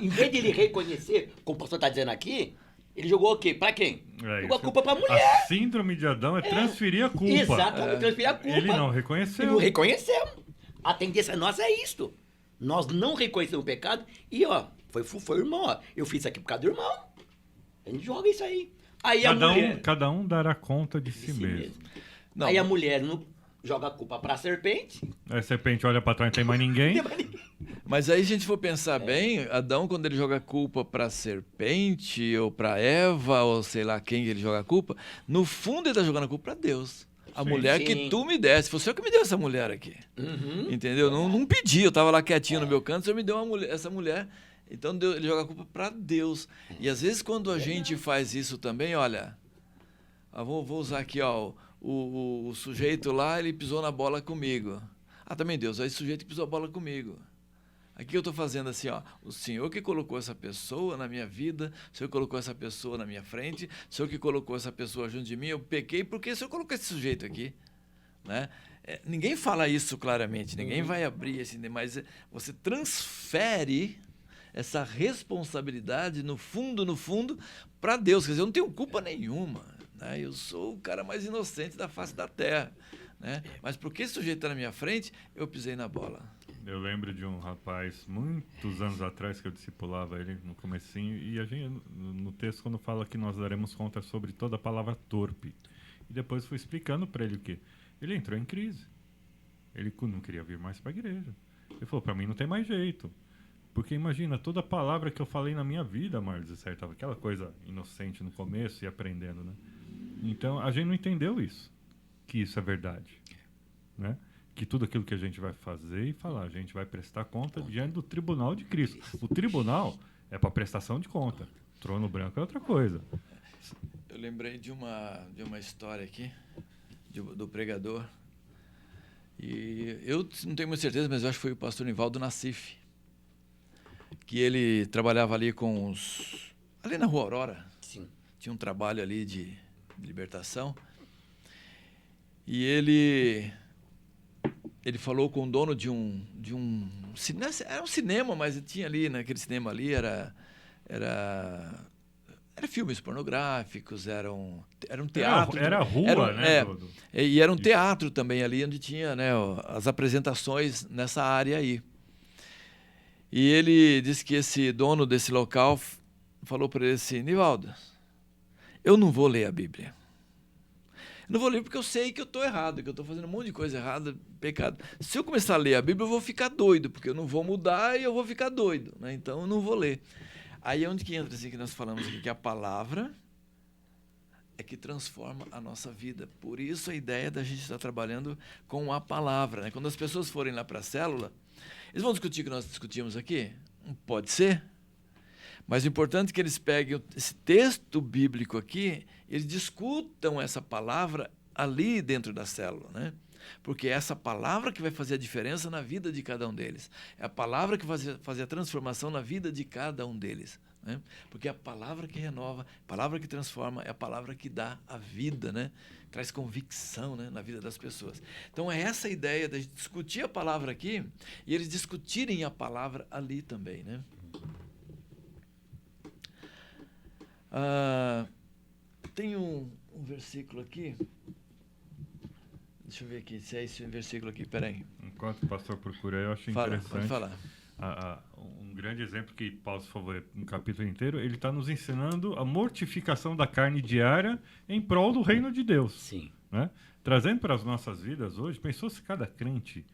em vez de ele reconhecer, como o pastor está dizendo aqui, ele jogou o quê? Para quem? Jogou a culpa para a mulher. A síndrome de Adão é transferir a culpa. Exatamente, transferir a culpa. Ele não reconheceu. Ele não reconheceu. A tendência nossa é isto. Nós não reconhecemos o pecado e, foi o irmão, eu fiz isso aqui por causa do irmão. A gente joga isso aí. Aí cada um dará conta de si mesmo. Não, aí a mulher não joga a culpa para a serpente. Aí a serpente olha para trás, não tem mais ninguém. Mas aí, se a gente for pensar bem, Adão, quando ele joga a culpa para a serpente, ou para Eva, ou sei lá quem ele joga a culpa, no fundo ele está jogando a culpa para Deus. A mulher que tu me desse. Foi o Senhor que me deu essa mulher aqui. Entendeu? Não pedi. Eu estava lá quietinho no meu canto, o Senhor me deu essa mulher. Então ele joga a culpa para Deus. E às vezes quando a gente faz isso também, olha, vou usar aqui, o sujeito lá, ele pisou na bola comigo. Também Deus, esse sujeito que pisou a bola comigo. Aqui eu estou fazendo assim, o Senhor que colocou essa pessoa na minha vida, o Senhor colocou essa pessoa na minha frente, o Senhor que colocou essa pessoa junto de mim, eu pequei porque o Senhor colocou esse sujeito aqui, né? Ninguém fala isso claramente, ninguém vai abrir assim, mas você transfere essa responsabilidade no fundo, para Deus. Quer dizer, eu não tenho culpa nenhuma, né? Eu sou o cara mais inocente da face da terra, né? Mas porque esse sujeito está na minha frente, eu pisei na bola. Eu lembro de um rapaz, muitos anos atrás, que eu discipulava ele no comecinho, e a gente, no texto, quando fala que nós daremos conta sobre toda a palavra torpe. E depois fui explicando para ele o quê? Ele entrou em crise. Ele não queria vir mais para a igreja. Ele falou, para mim não tem mais jeito. Porque imagina, toda a palavra que eu falei na minha vida, Marlos, acertava aquela coisa inocente no começo e aprendendo, né? Então, a gente não entendeu isso, que isso é verdade, né? Que tudo aquilo que a gente vai fazer e falar, a gente vai prestar conta diante do tribunal de Cristo. O tribunal é para prestação de conta. Trono branco é outra coisa. Eu lembrei de uma história aqui, do pregador. E eu não tenho muita certeza, mas eu acho que foi o pastor Nivaldo Nassif, que ele trabalhava ali ali na Rua Aurora. Sim. Tinha um trabalho ali de libertação. E ele falou com o dono de um cinema. Era um cinema, mas tinha ali, naquele cinema ali, era filmes pornográficos, era um teatro. Era rua, né? E era um teatro também ali, onde tinha, né, as apresentações nessa área aí. E ele disse que esse dono desse local falou para ele assim, Nivaldo, eu não vou ler a Bíblia. Eu não vou ler porque eu sei que eu estou errado, que eu estou fazendo um monte de coisa errada, pecado. Se eu começar a ler a Bíblia, eu vou ficar doido, porque eu não vou mudar e eu vou ficar doido, né? Então eu não vou ler. Aí é onde que entra assim, que nós falamos aqui, que a palavra é que transforma a nossa vida. Por isso a ideia da gente estar trabalhando com a palavra, né? Quando as pessoas forem lá para a célula, eles vão discutir o que nós discutimos aqui? Pode ser. Mas o importante é que eles peguem esse texto bíblico aqui, eles discutam essa palavra ali dentro da célula, né? Porque é essa palavra que vai fazer a diferença na vida de cada um deles. É a palavra que vai fazer a transformação na vida de cada um deles. Né? Porque é a palavra que renova, a palavra que transforma, é a palavra que dá a vida, né? Traz convicção, né, na vida das pessoas. Então é essa ideia de discutir a palavra aqui e eles discutirem a palavra ali também. Né? Tem um versículo aqui. Deixa eu ver aqui se é esse versículo aqui. Peraí. Enquanto o pastor procura, eu acho interessante. Pode falar. Um grande exemplo que Paulo falou no capítulo inteiro, ele está nos ensinando a mortificação da carne diária em prol do reino de Deus. Sim. Né? Trazendo para as nossas vidas hoje, pensou se cada crente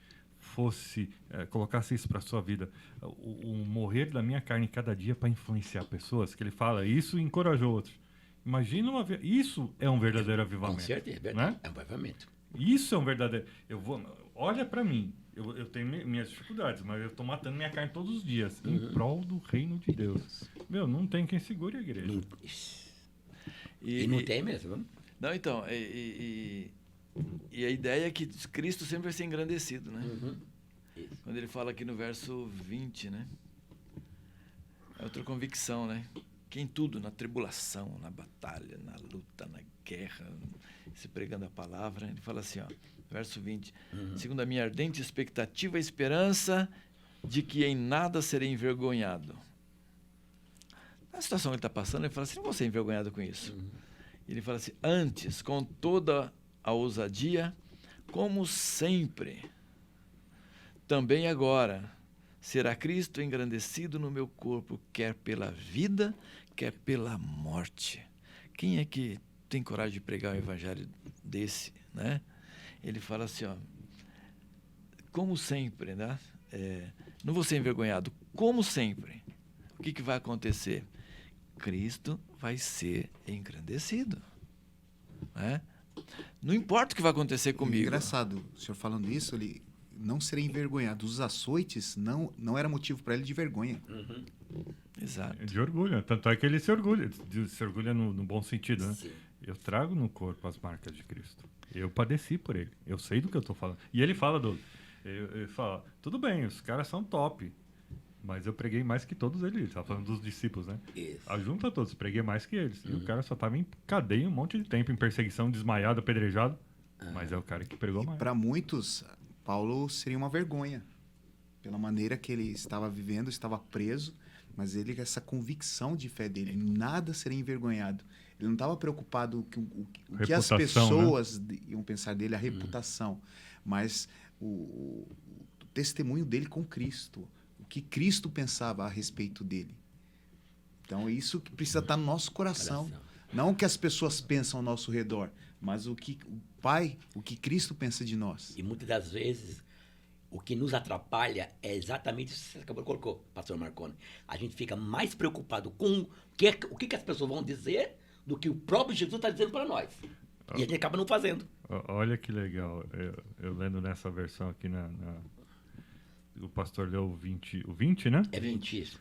colocasse isso para a sua vida, o morrer da minha carne cada dia para influenciar pessoas, que ele fala isso e encorajou outros. Imagina isso é um verdadeiro avivamento. Com certeza, é verdade. Né? É um avivamento. Isso é um verdadeiro... Olha para mim, eu tenho minhas dificuldades, mas eu estou matando minha carne todos os dias, em prol do reino de Deus. Meu, não tem quem segure a igreja. E não tem mesmo. Não, então, e a ideia é que Cristo sempre vai ser engrandecido, né? Quando ele fala aqui no verso 20, né? É outra convicção, né? Que em tudo, na tribulação, na batalha, na luta, na guerra, se pregando a palavra, ele fala assim, ó, verso 20, segundo a minha ardente expectativa e esperança de que em nada serei envergonhado. Na situação que ele está passando, ele fala assim, não vou ser envergonhado com isso. Ele fala assim, antes, com toda a ousadia, como sempre, também agora, será Cristo engrandecido no meu corpo, quer pela vida, quer pela morte. Quem é que tem coragem de pregar um evangelho desse, né? Ele fala assim, ó, como sempre, né? Não vou ser envergonhado, como sempre. O que vai acontecer? Cristo vai ser engrandecido, né? Não importa o que vai acontecer comigo. Engraçado, o senhor falando isso, ele não ser envergonhado. Os açoites não era motivo para ele de vergonha. Exato. De orgulho. Tanto é que ele se orgulha no bom sentido, né? Sim. Eu trago no corpo as marcas de Cristo. Eu padeci por ele. Eu sei do que eu estou falando. E ele fala, ele fala, tudo bem, os caras são top, mas eu preguei mais que todos eles. Ele estava falando dos discípulos, né? Isso. Ajunta todos, preguei mais que eles. E o cara só estava em cadeia um monte de tempo, em perseguição, desmaiado, apedrejado. Mas é o cara que pregou mais. Para muitos, Paulo seria uma vergonha. Pela maneira que ele estava vivendo, estava preso, mas ele, essa convicção de fé dele, nada seria envergonhado. Ele não estava preocupado com o que as pessoas, né, iam pensar dele, a reputação, mas o testemunho dele com Cristo, o que Cristo pensava a respeito dele. Então, isso que precisa estar no nosso coração. Não o que as pessoas pensam ao nosso redor, mas o que o Pai, o que Cristo pensa de nós. E muitas das vezes, o que nos atrapalha é exatamente isso que você acabou de colocar, pastor Marconi. A gente fica mais preocupado com o que as pessoas vão dizer do que o próprio Jesus está dizendo para nós. E a gente acaba não fazendo. Olha que legal. Eu lendo nessa versão aqui, o pastor leu o 20, né? É 20 isso.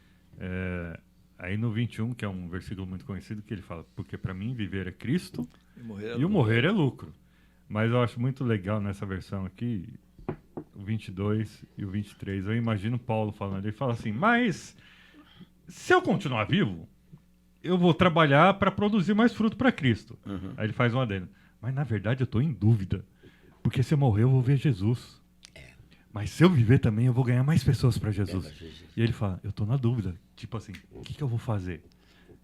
Aí no 21, que é um versículo muito conhecido, que ele fala, porque para mim viver é Cristo e o lucro. morrer é lucro. Mas eu acho muito legal nessa versão aqui, o 22 e o 23, eu imagino Paulo falando, ele fala assim, mas se eu continuar vivo, eu vou trabalhar para produzir mais fruto para Cristo. Aí ele faz um adendo, mas na verdade eu estou em dúvida, porque se eu morrer eu vou ver Jesus. Mas se eu viver também, eu vou ganhar mais pessoas para Jesus. E ele fala, eu estou na dúvida. Tipo assim, o que eu vou fazer?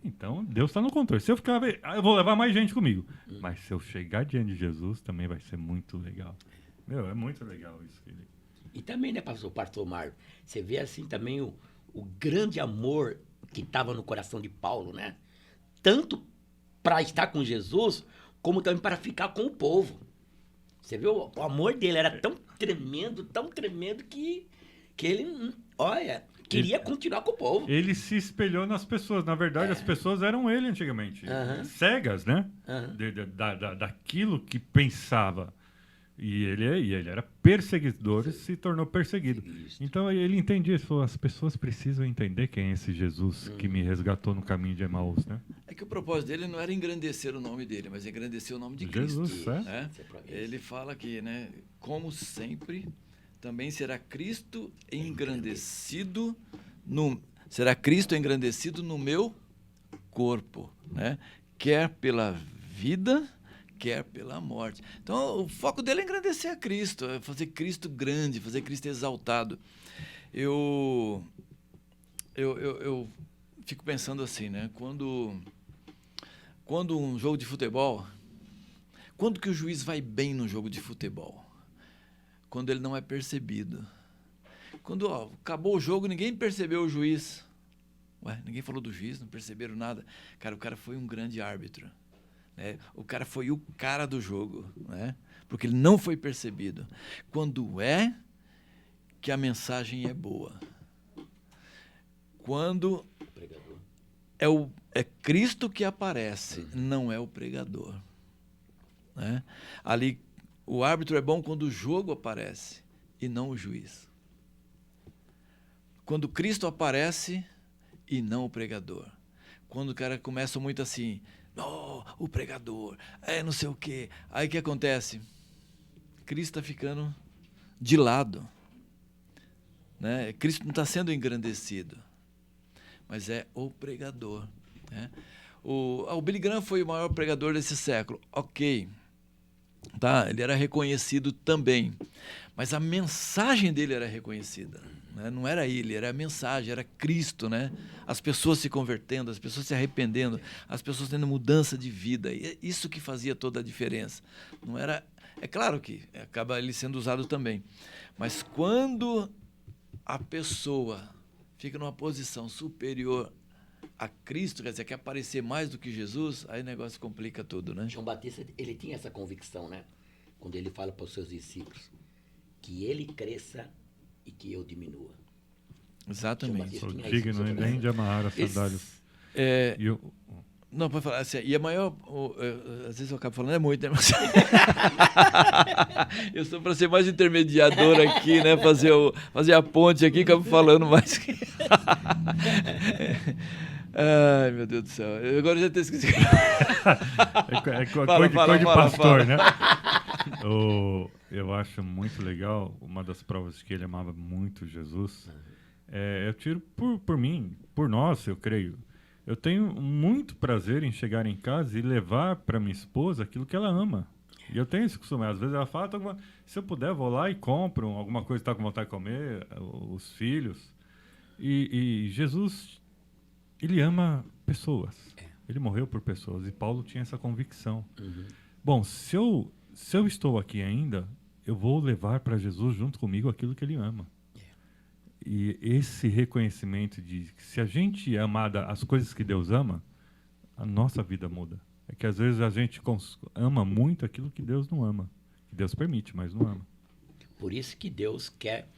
Então, Deus está no controle. Se eu ficar, eu vou levar mais gente comigo. Mas se eu chegar diante de Jesus, também vai ser muito legal. Meu, é muito legal isso. E também, né, pastor Mário? Você vê assim também o grande amor que estava no coração de Paulo, né? Tanto para estar com Jesus, como também para ficar com o povo. Você viu? O amor dele era tão tremendo que ele, olha, queria continuar com o povo. Ele se espelhou nas pessoas. Na verdade, as pessoas eram ele antigamente. Cegas, né? Daquilo que pensava. E ele era perseguidor e se tornou perseguido. Isso. Então ele entendia isso. Falou, as pessoas precisam entender quem é esse Jesus que me resgatou no caminho de Emaús, né? É que o propósito dele não era engrandecer o nome dele, mas engrandecer o nome de Jesus, Cristo. é. Né? Ele fala aqui, né? Como sempre, também será Cristo engrandecido no meu corpo, né? Quer pela vida, quer pela morte. Então, o foco dele é engrandecer a Cristo, é fazer Cristo grande, fazer Cristo exaltado. Eu fico pensando assim, né? Quando um jogo de futebol, quando que o juiz vai bem no jogo de futebol? Quando ele não é percebido. Quando acabou o jogo, ninguém percebeu o juiz. Ué, ninguém falou do juiz, não perceberam nada. Cara, o cara foi um grande árbitro. Né? O cara foi o cara do jogo, né? Porque ele não foi percebido. Quando é que a mensagem é boa? Quando é Cristo que aparece, não é o pregador. Né? Ali, o árbitro é bom quando o jogo aparece e não o juiz. Quando Cristo aparece e não o pregador. Quando o cara começa muito assim, o pregador, não sei o quê. Aí o que acontece? Cristo está ficando de lado. Né? Cristo não está sendo engrandecido, mas é o pregador. Né? O Billy Graham foi o maior pregador desse século. Ok. Tá? Ele era reconhecido também. Mas a mensagem dele era reconhecida. Né? Não era ele, era a mensagem, era Cristo. Né? As pessoas se convertendo, as pessoas se arrependendo, as pessoas tendo mudança de vida. E é isso que fazia toda a diferença. Não era... É claro que acaba ele sendo usado também. Mas quando a pessoa fica numa posição superior a Cristo, quer dizer, quer aparecer mais do que Jesus, aí o negócio complica tudo, né? João Batista, ele tinha essa convicção, né? Quando ele fala para os seus discípulos que ele cresça e que eu diminua. Exatamente. Sou digno nem de amarrar as sandálias. Não, pode falar assim, e a maior... às vezes eu acabo falando, é muito, né? Mas eu sou para ser mais intermediador aqui, né? Fazer a ponte aqui, acabo falando mais. Ai, meu Deus do céu. Agora eu já até esqueci. Cor de pastor, né? Eu acho muito legal, uma das provas de que ele amava muito Jesus. Eu tiro por mim, por nós, eu creio. Eu tenho muito prazer em chegar em casa e levar para minha esposa aquilo que ela ama. E eu tenho esse costume. Às vezes ela fala, se eu puder, vou lá e compro alguma coisa que está com vontade de comer, os filhos. E Jesus, ele ama pessoas. Ele morreu por pessoas. E Paulo tinha essa convicção. Bom, se eu estou aqui ainda, eu vou levar para Jesus junto comigo aquilo que ele ama. E esse reconhecimento de que se a gente amar as coisas que Deus ama, a nossa vida muda. É que às vezes a gente ama muito aquilo que Deus não ama. Que Deus permite, mas não ama. Por isso que Deus quer...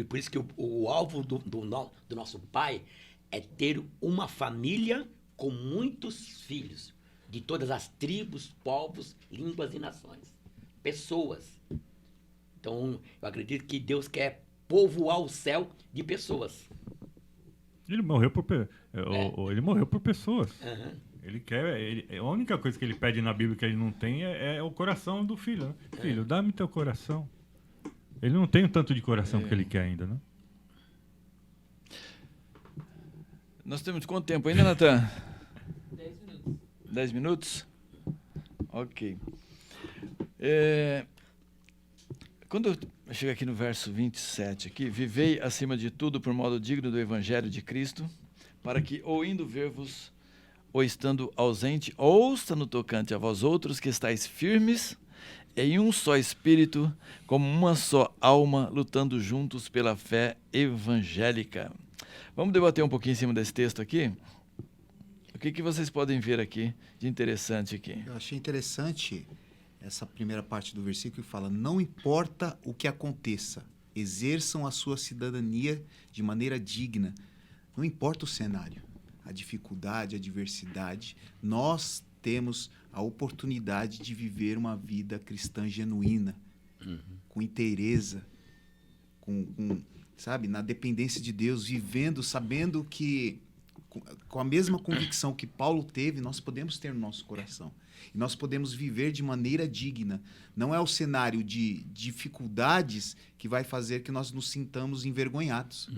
Por isso que o alvo do nosso Pai é ter uma família com muitos filhos. De todas as tribos, povos, línguas e nações. Pessoas. Então, eu acredito que Deus quer povoar o céu de pessoas. Ele morreu por pessoas. Uhum. Ele quer. A única coisa que ele pede na Bíblia que ele não tem é o coração do filho. Né? Filho, dá-me teu coração. Ele não tem o tanto de coração que ele quer ainda, né? Nós temos quanto tempo ainda, Natan? 10 minutos. 10 minutos? Ok. Quando eu chego aqui no verso 27, aqui, vivei acima de tudo por modo digno do Evangelho de Cristo, para que, ou indo ver-vos, ou estando ausente, ouça no tocante a vós outros que estáis firmes em um só espírito, como uma só alma, lutando juntos pela fé evangélica. Vamos debater um pouquinho em cima desse texto aqui? O que vocês podem ver aqui de interessante aqui? Eu achei interessante essa primeira parte do versículo que fala: não importa o que aconteça, exerçam a sua cidadania de maneira digna. Não importa o cenário, a dificuldade, a adversidade, nós temos a oportunidade de viver uma vida cristã genuína, com inteireza, sabe, na dependência de Deus, vivendo, sabendo que com a mesma convicção que Paulo teve, nós podemos ter no nosso coração. E nós podemos viver de maneira digna. Não é o cenário de dificuldades que vai fazer que nós nos sintamos envergonhados.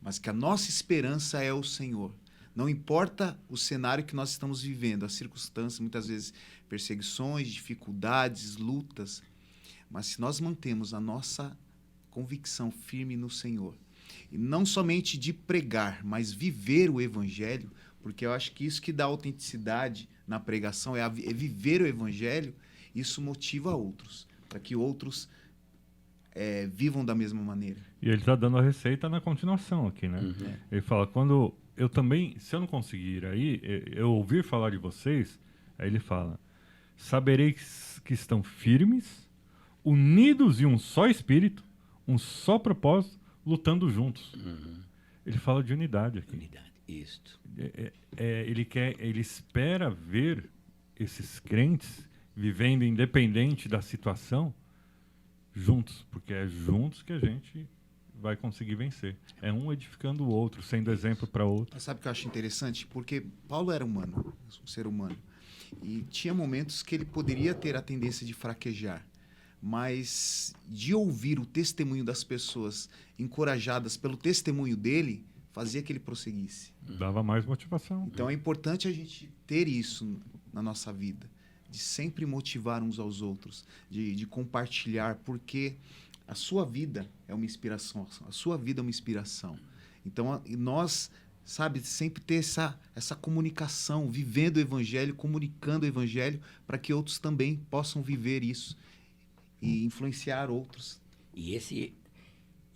Mas que a nossa esperança é o Senhor. Não importa o cenário que nós estamos vivendo, as circunstâncias, muitas vezes perseguições, dificuldades, lutas. Mas se nós mantemos a nossa convicção firme no Senhor, e não somente de pregar, mas viver o Evangelho, porque eu acho que isso que dá autenticidade na pregação é viver o Evangelho, isso motiva outros, para que outros vivam da mesma maneira. E ele está dando a receita na continuação aqui, né? Ele fala, quando eu também, se eu não conseguir aí, eu ouvir falar de vocês, aí ele fala, sabereis que estão firmes, unidos em um só espírito, um só propósito, lutando juntos. Ele fala de unidade aqui. Unidade, isto. Ele espera ver esses crentes vivendo independente da situação juntos, porque é juntos que a gente vai conseguir vencer. É um edificando o outro, sendo exemplo para outro. Mas sabe o que eu acho interessante? Porque Paulo era humano, um ser humano, e tinha momentos que ele poderia ter a tendência de fraquejar, mas de ouvir o testemunho das pessoas encorajadas pelo testemunho dele, fazia que ele prosseguisse. Dava mais motivação. Então é importante a gente ter isso na nossa vida, de sempre motivar uns aos outros, de compartilhar, porque a sua vida é uma inspiração, a sua vida é uma inspiração. Então nós, sabe, sempre ter essa comunicação, vivendo o Evangelho, comunicando o Evangelho, para que outros também possam viver isso e influenciar outros. E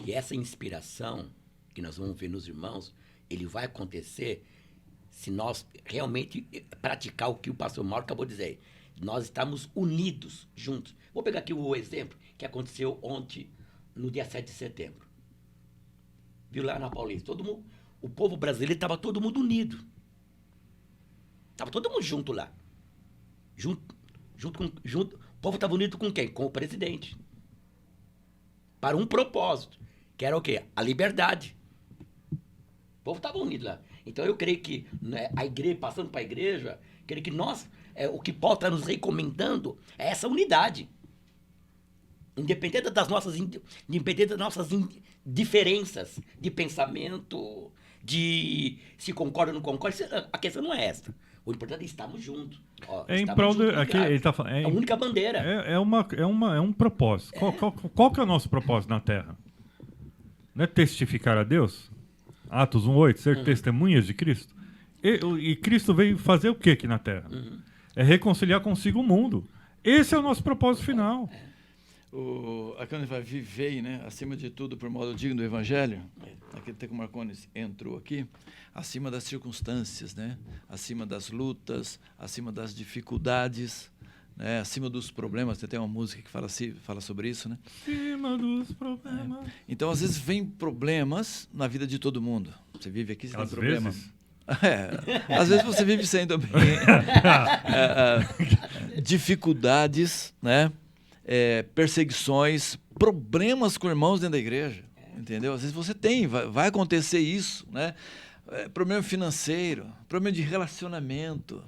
essa inspiração que nós vamos ver nos irmãos, ele vai acontecer se nós realmente praticar o que o pastor Mauro acabou de dizer. Nós estamos unidos, juntos. Vou pegar aqui o exemplo que aconteceu ontem, no dia 7 de setembro. Viu lá na Paulista? O povo brasileiro estava todo mundo unido. Estava todo mundo junto lá. O povo estava unido com quem? Com o presidente. Para um propósito, que era o quê? A liberdade. O povo estava unido lá. Então eu creio que, né, a igreja, passando para a igreja, creio que nós, o que Paulo está nos recomendando é essa unidade. Independente das nossas diferenças de pensamento, de se concorda ou não concorda, a questão não é essa. O importante é estarmos juntos. Em prol do, aqui, ele tá falando, a única bandeira. É um propósito. Qual que é o nosso propósito na Terra? Não é testificar a Deus? Atos 1:8, ser testemunhas de Cristo. E Cristo veio fazer o que aqui na Terra? É reconciliar consigo o mundo. Esse é o nosso propósito final. Aqui onde vai viver, né, acima de tudo, por modo digno do Evangelho, aquele que o Marcones entrou aqui, acima das circunstâncias, né, acima das lutas, acima das dificuldades, né, acima dos problemas. Tem até uma música que fala sobre isso, né? Acima dos problemas. Então, às vezes, vem problemas na vida de todo mundo. Você vive aqui, você tem problema. Às vezes você vive sem também. Dificuldades, né? Perseguições, problemas com irmãos dentro da igreja, entendeu? Às vezes você vai acontecer isso, né? Problema financeiro, problema de relacionamento.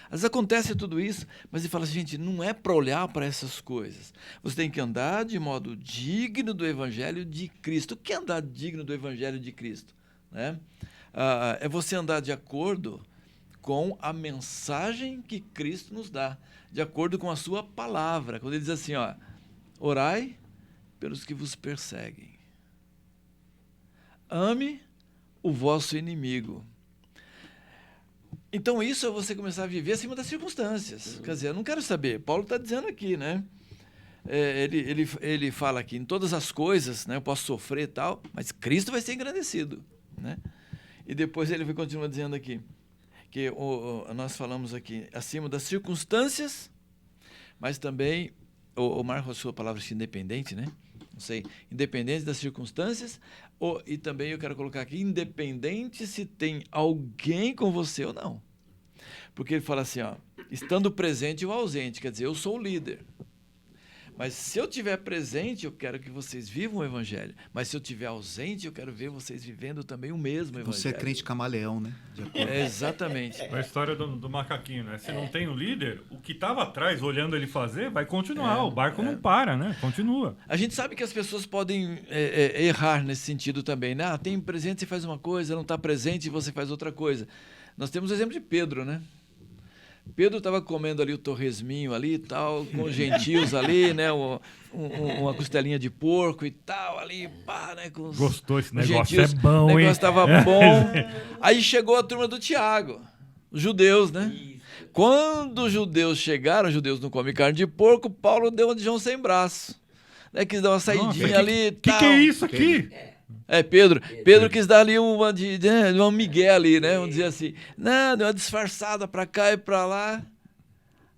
Às vezes acontece tudo isso, mas ele fala assim, gente, não é para olhar para essas coisas. Você tem que andar de modo digno do Evangelho de Cristo. O que é andar digno do Evangelho de Cristo? Né? É você andar de acordo com a mensagem que Cristo nos dá, de acordo com a sua palavra. Quando ele diz assim, ó, orai pelos que vos perseguem. Ame o vosso inimigo. Então isso é você começar a viver acima das circunstâncias. Quer dizer, eu não quero saber. Paulo está dizendo aqui, né? Ele fala aqui, em todas as coisas, né, eu posso sofrer e tal, mas Cristo vai ser engrandecido, né? E depois ele continua dizendo aqui, que nós falamos aqui, acima das circunstâncias, mas também, o Marco usou a palavra independente, né? Não sei, independente das circunstâncias, e também eu quero colocar aqui, independente se tem alguém com você ou não. Porque ele fala assim, ó, estando presente e o ausente, quer dizer, eu sou o líder. Mas se eu estiver presente, eu quero que vocês vivam o evangelho. Mas se eu estiver ausente, eu quero ver vocês vivendo também o mesmo evangelho. Você é crente camaleão, né? Exatamente. É a história do macaquinho, né? Se não tem o líder, o que estava atrás olhando ele fazer vai continuar. O barco não para, né? Continua. A gente sabe que as pessoas podem errar nesse sentido também, né? Ah, tem presente, você faz uma coisa, não está presente, você faz outra coisa. Nós temos o exemplo de Pedro, né? Pedro estava comendo ali o torresminho ali e tal, com os gentios ali, né? Uma costelinha de porco e tal, ali, pá, né? Com Gostou esse os negócio, gentios. é bom, O hein? negócio estava bom. Aí chegou a turma do Tiago, os judeus, né? Quando os judeus chegaram, os judeus não comem carne de porco, Paulo deu uma de João sem braço. Né? Quis dar uma saidinha ali e tal. Que é isso aqui? Pedro quis dar ali uma migué ali, né? Vamos dizer assim. Não, deu uma disfarçada pra cá e pra lá.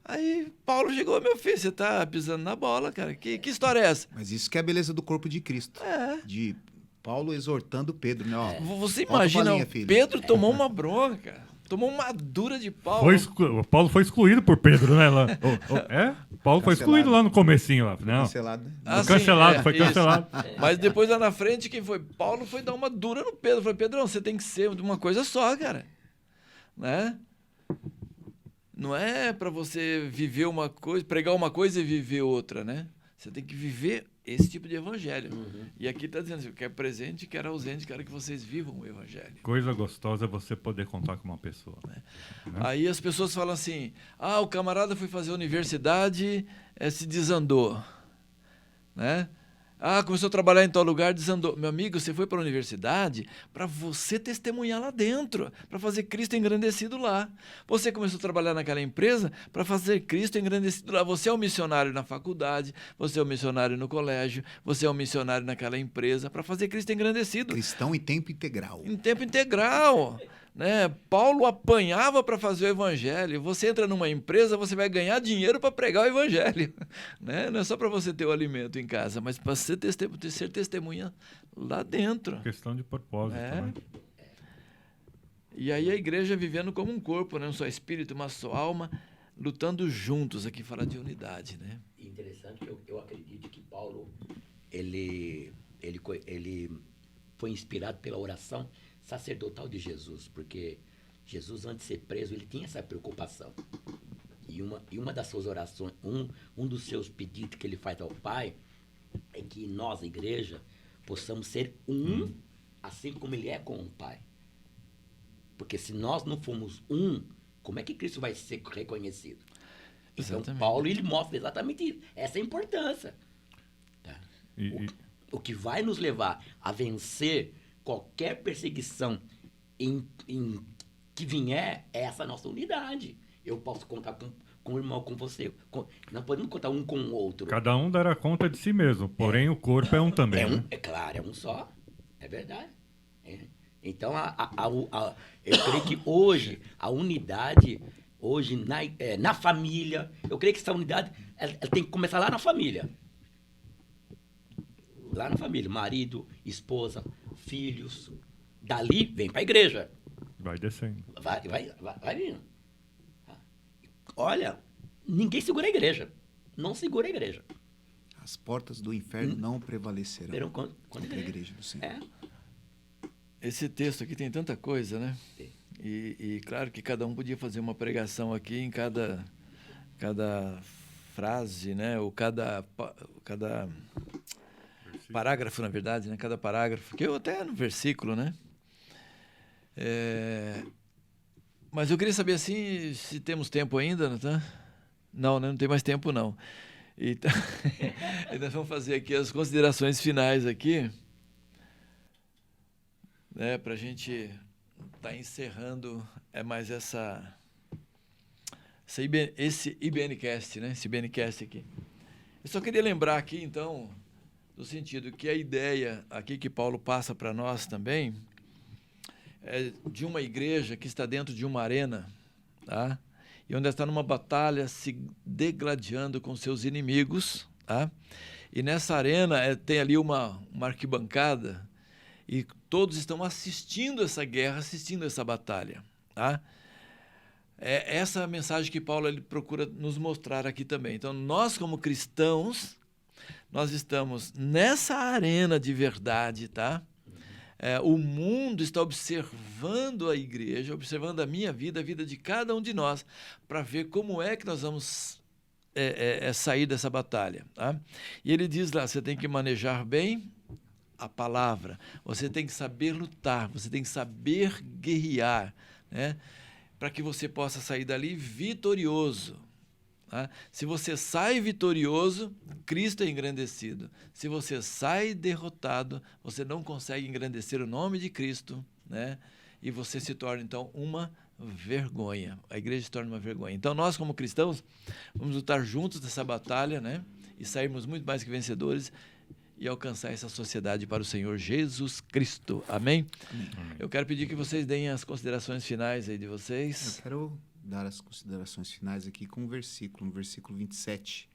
Aí Paulo chegou, meu filho, você tá pisando na bola, cara. Que história é essa? Mas isso que é a beleza do corpo de Cristo. De Paulo exortando Pedro, né? Ó, Você volta pra imagina, linha, filho. Pedro tomou uma bronca. Tomou uma dura de Paulo. Paulo foi excluído por Pedro, né? Lá. Paulo foi excluído lá no comecinho. Lá. Não. Cancelado, né? Cancelado, foi isso. cancelado. Mas depois lá na frente, quem foi? Paulo foi dar uma dura no Pedro. Falei, Pedrão, você tem que ser de uma coisa só, cara. Né? Não é para você viver uma coisa, pregar uma coisa e viver outra, né? Você tem que viver esse tipo de evangelho. E aqui está dizendo assim, quer presente, quer ausente, quero que vocês vivam o evangelho. Coisa gostosa é você poder contar com uma pessoa. Aí as pessoas falam assim, o camarada foi fazer universidade, se desandou. Né? Começou a trabalhar em tal lugar, desandou. Meu amigo, você foi para a universidade para você testemunhar lá dentro, para fazer Cristo engrandecido lá. Você começou a trabalhar naquela empresa para fazer Cristo engrandecido lá. Você é um missionário na faculdade, você é um missionário no colégio, você é um missionário naquela empresa para fazer Cristo engrandecido. Cristão em tempo integral. Em tempo integral. Né? Paulo apanhava para fazer o evangelho. Você entra numa empresa, você vai ganhar dinheiro para pregar o evangelho. Né? Não é só para você ter o alimento em casa, mas para ser testemunha lá dentro. Questão de propósito. Né? E aí a igreja vivendo como um corpo, né? Um só espírito, uma só alma, lutando juntos. Aqui fala de unidade. Né? Interessante que eu acredito que Paulo ele foi inspirado pela oração sacerdotal de Jesus, porque Jesus, antes de ser preso, ele tinha essa preocupação. E uma das suas orações, um dos seus pedidos que ele faz ao Pai, é que nós, a igreja, possamos ser assim como ele é com o Pai. Porque se nós não formos como é que Cristo vai ser reconhecido? Então, Exatamente. Paulo, ele mostra exatamente essa importância. Tá? O que vai nos levar a vencer qualquer perseguição que vier é essa nossa unidade. Eu posso contar com o irmão, com você. Não podemos contar um com o outro. Cada um dará conta de si mesmo, porém o corpo é um também. Né? É claro, é um só. É verdade. Então, eu creio que hoje, a unidade, hoje na família, eu creio que essa unidade ela tem que começar lá na família. Lá na família, marido, esposa, filhos. Dali, vem para a igreja. Vai descendo. Vai vindo. Olha, ninguém segura a igreja. Não segura a igreja. As portas do inferno não prevalecerão contra a igreja do Senhor. Esse texto aqui tem tanta coisa, né? E claro que cada um podia fazer uma pregação aqui em cada frase, né? Ou cada parágrafo, na verdade, né? Cada parágrafo, que eu até no versículo, né? Mas eu queria saber assim, se temos tempo ainda, não tá? Não, né? Não tem mais tempo, não. Então, nós vamos fazer aqui as considerações finais aqui, né? Para a gente estar encerrando mais esse IBNcast, né? Esse IBNcast aqui. Eu só queria lembrar aqui, então, no sentido que a ideia aqui que Paulo passa para nós também é de uma igreja que está dentro de uma arena, tá? E onde está numa batalha se degladiando com seus inimigos, tá? E nessa arena tem ali uma arquibancada e todos estão assistindo essa guerra, assistindo essa batalha, tá? É essa a mensagem que Paulo ele procura nos mostrar aqui também. Então, nós como cristãos, nós estamos nessa arena de verdade, tá? O mundo está observando a igreja, observando a minha vida, a vida de cada um de nós, para ver como é que nós vamos sair dessa batalha. Tá? E ele diz lá, você tem que manejar bem a palavra, você tem que saber lutar, você tem que saber guerrear, né? Para que você possa sair dali vitorioso. Tá? Se você sai vitorioso, Cristo é engrandecido. Se você sai derrotado, você não consegue engrandecer o nome de Cristo, né? E você se torna, então, uma vergonha. A igreja se torna uma vergonha. Então, nós, como cristãos, vamos lutar juntos nessa batalha, né? E sairmos muito mais que vencedores e alcançar essa sociedade para o Senhor Jesus Cristo. Amém? Amém. Eu quero pedir que vocês deem as considerações finais aí de vocês. Eu quero dar as considerações finais aqui com um versículo, no versículo 27.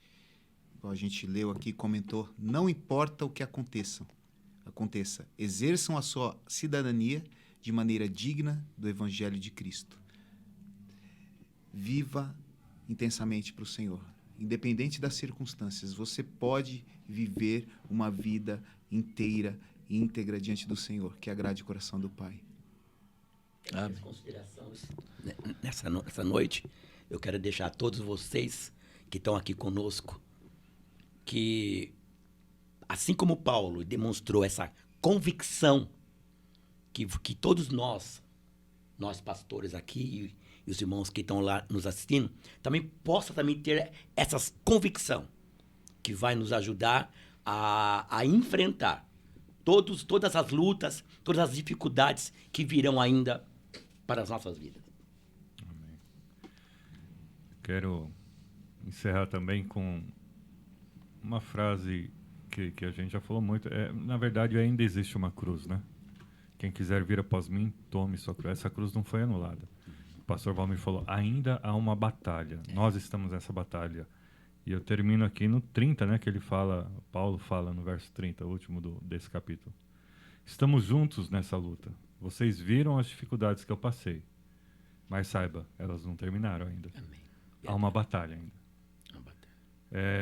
Igual a gente leu aqui e comentou, não importa o que aconteça, exerçam a sua cidadania de maneira digna do Evangelho de Cristo. Viva intensamente para o Senhor. Independente das circunstâncias, você pode viver uma vida inteira e íntegra diante do Senhor, que agrade o coração do Pai. As considerações nessa noite, eu quero deixar a todos vocês que estão aqui conosco que, assim como Paulo demonstrou essa convicção que todos nós pastores aqui e os irmãos que estão lá nos assistindo, também possa ter essa convicção que vai nos ajudar a enfrentar todas as lutas, todas as dificuldades que virão ainda para as nossas vidas. Amém. Quero encerrar também com uma frase que a gente já falou muito. Na verdade, ainda existe uma cruz, né? Quem quiser vir após mim, tome sua cruz. Essa cruz não foi anulada. O pastor Valmir falou, ainda há uma batalha. Nós estamos nessa batalha. E eu termino aqui no 30, né? Que ele fala, Paulo fala no verso 30, o último desse capítulo. Estamos juntos nessa luta. Vocês viram as dificuldades que eu passei. Mas saiba, elas não terminaram ainda. Amém. Há uma batalha ainda.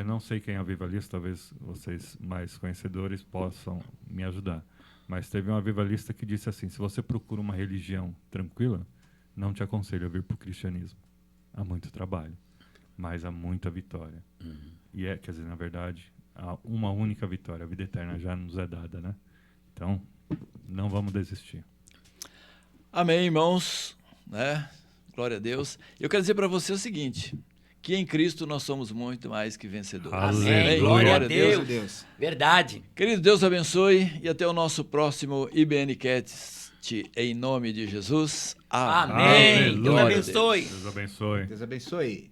Não sei quem é o avivalista, talvez vocês mais conhecedores possam me ajudar. Mas teve um avivalista que disse assim, se você procura uma religião tranquila, não te aconselho a vir para o cristianismo. Há muito trabalho, mas há muita vitória. E quer dizer, na verdade, há uma única vitória, a vida eterna já nos é dada, né? Então, não vamos desistir. Amém, irmãos, né? Glória a Deus. Eu quero dizer para você o seguinte, que em Cristo nós somos muito mais que vencedores. Amém. Glória a Deus. Verdade. Querido, Deus abençoe e até o nosso próximo IBNcast, em nome de Jesus. Amém. Deus Glória a abençoe. Deus abençoe. Deus abençoe.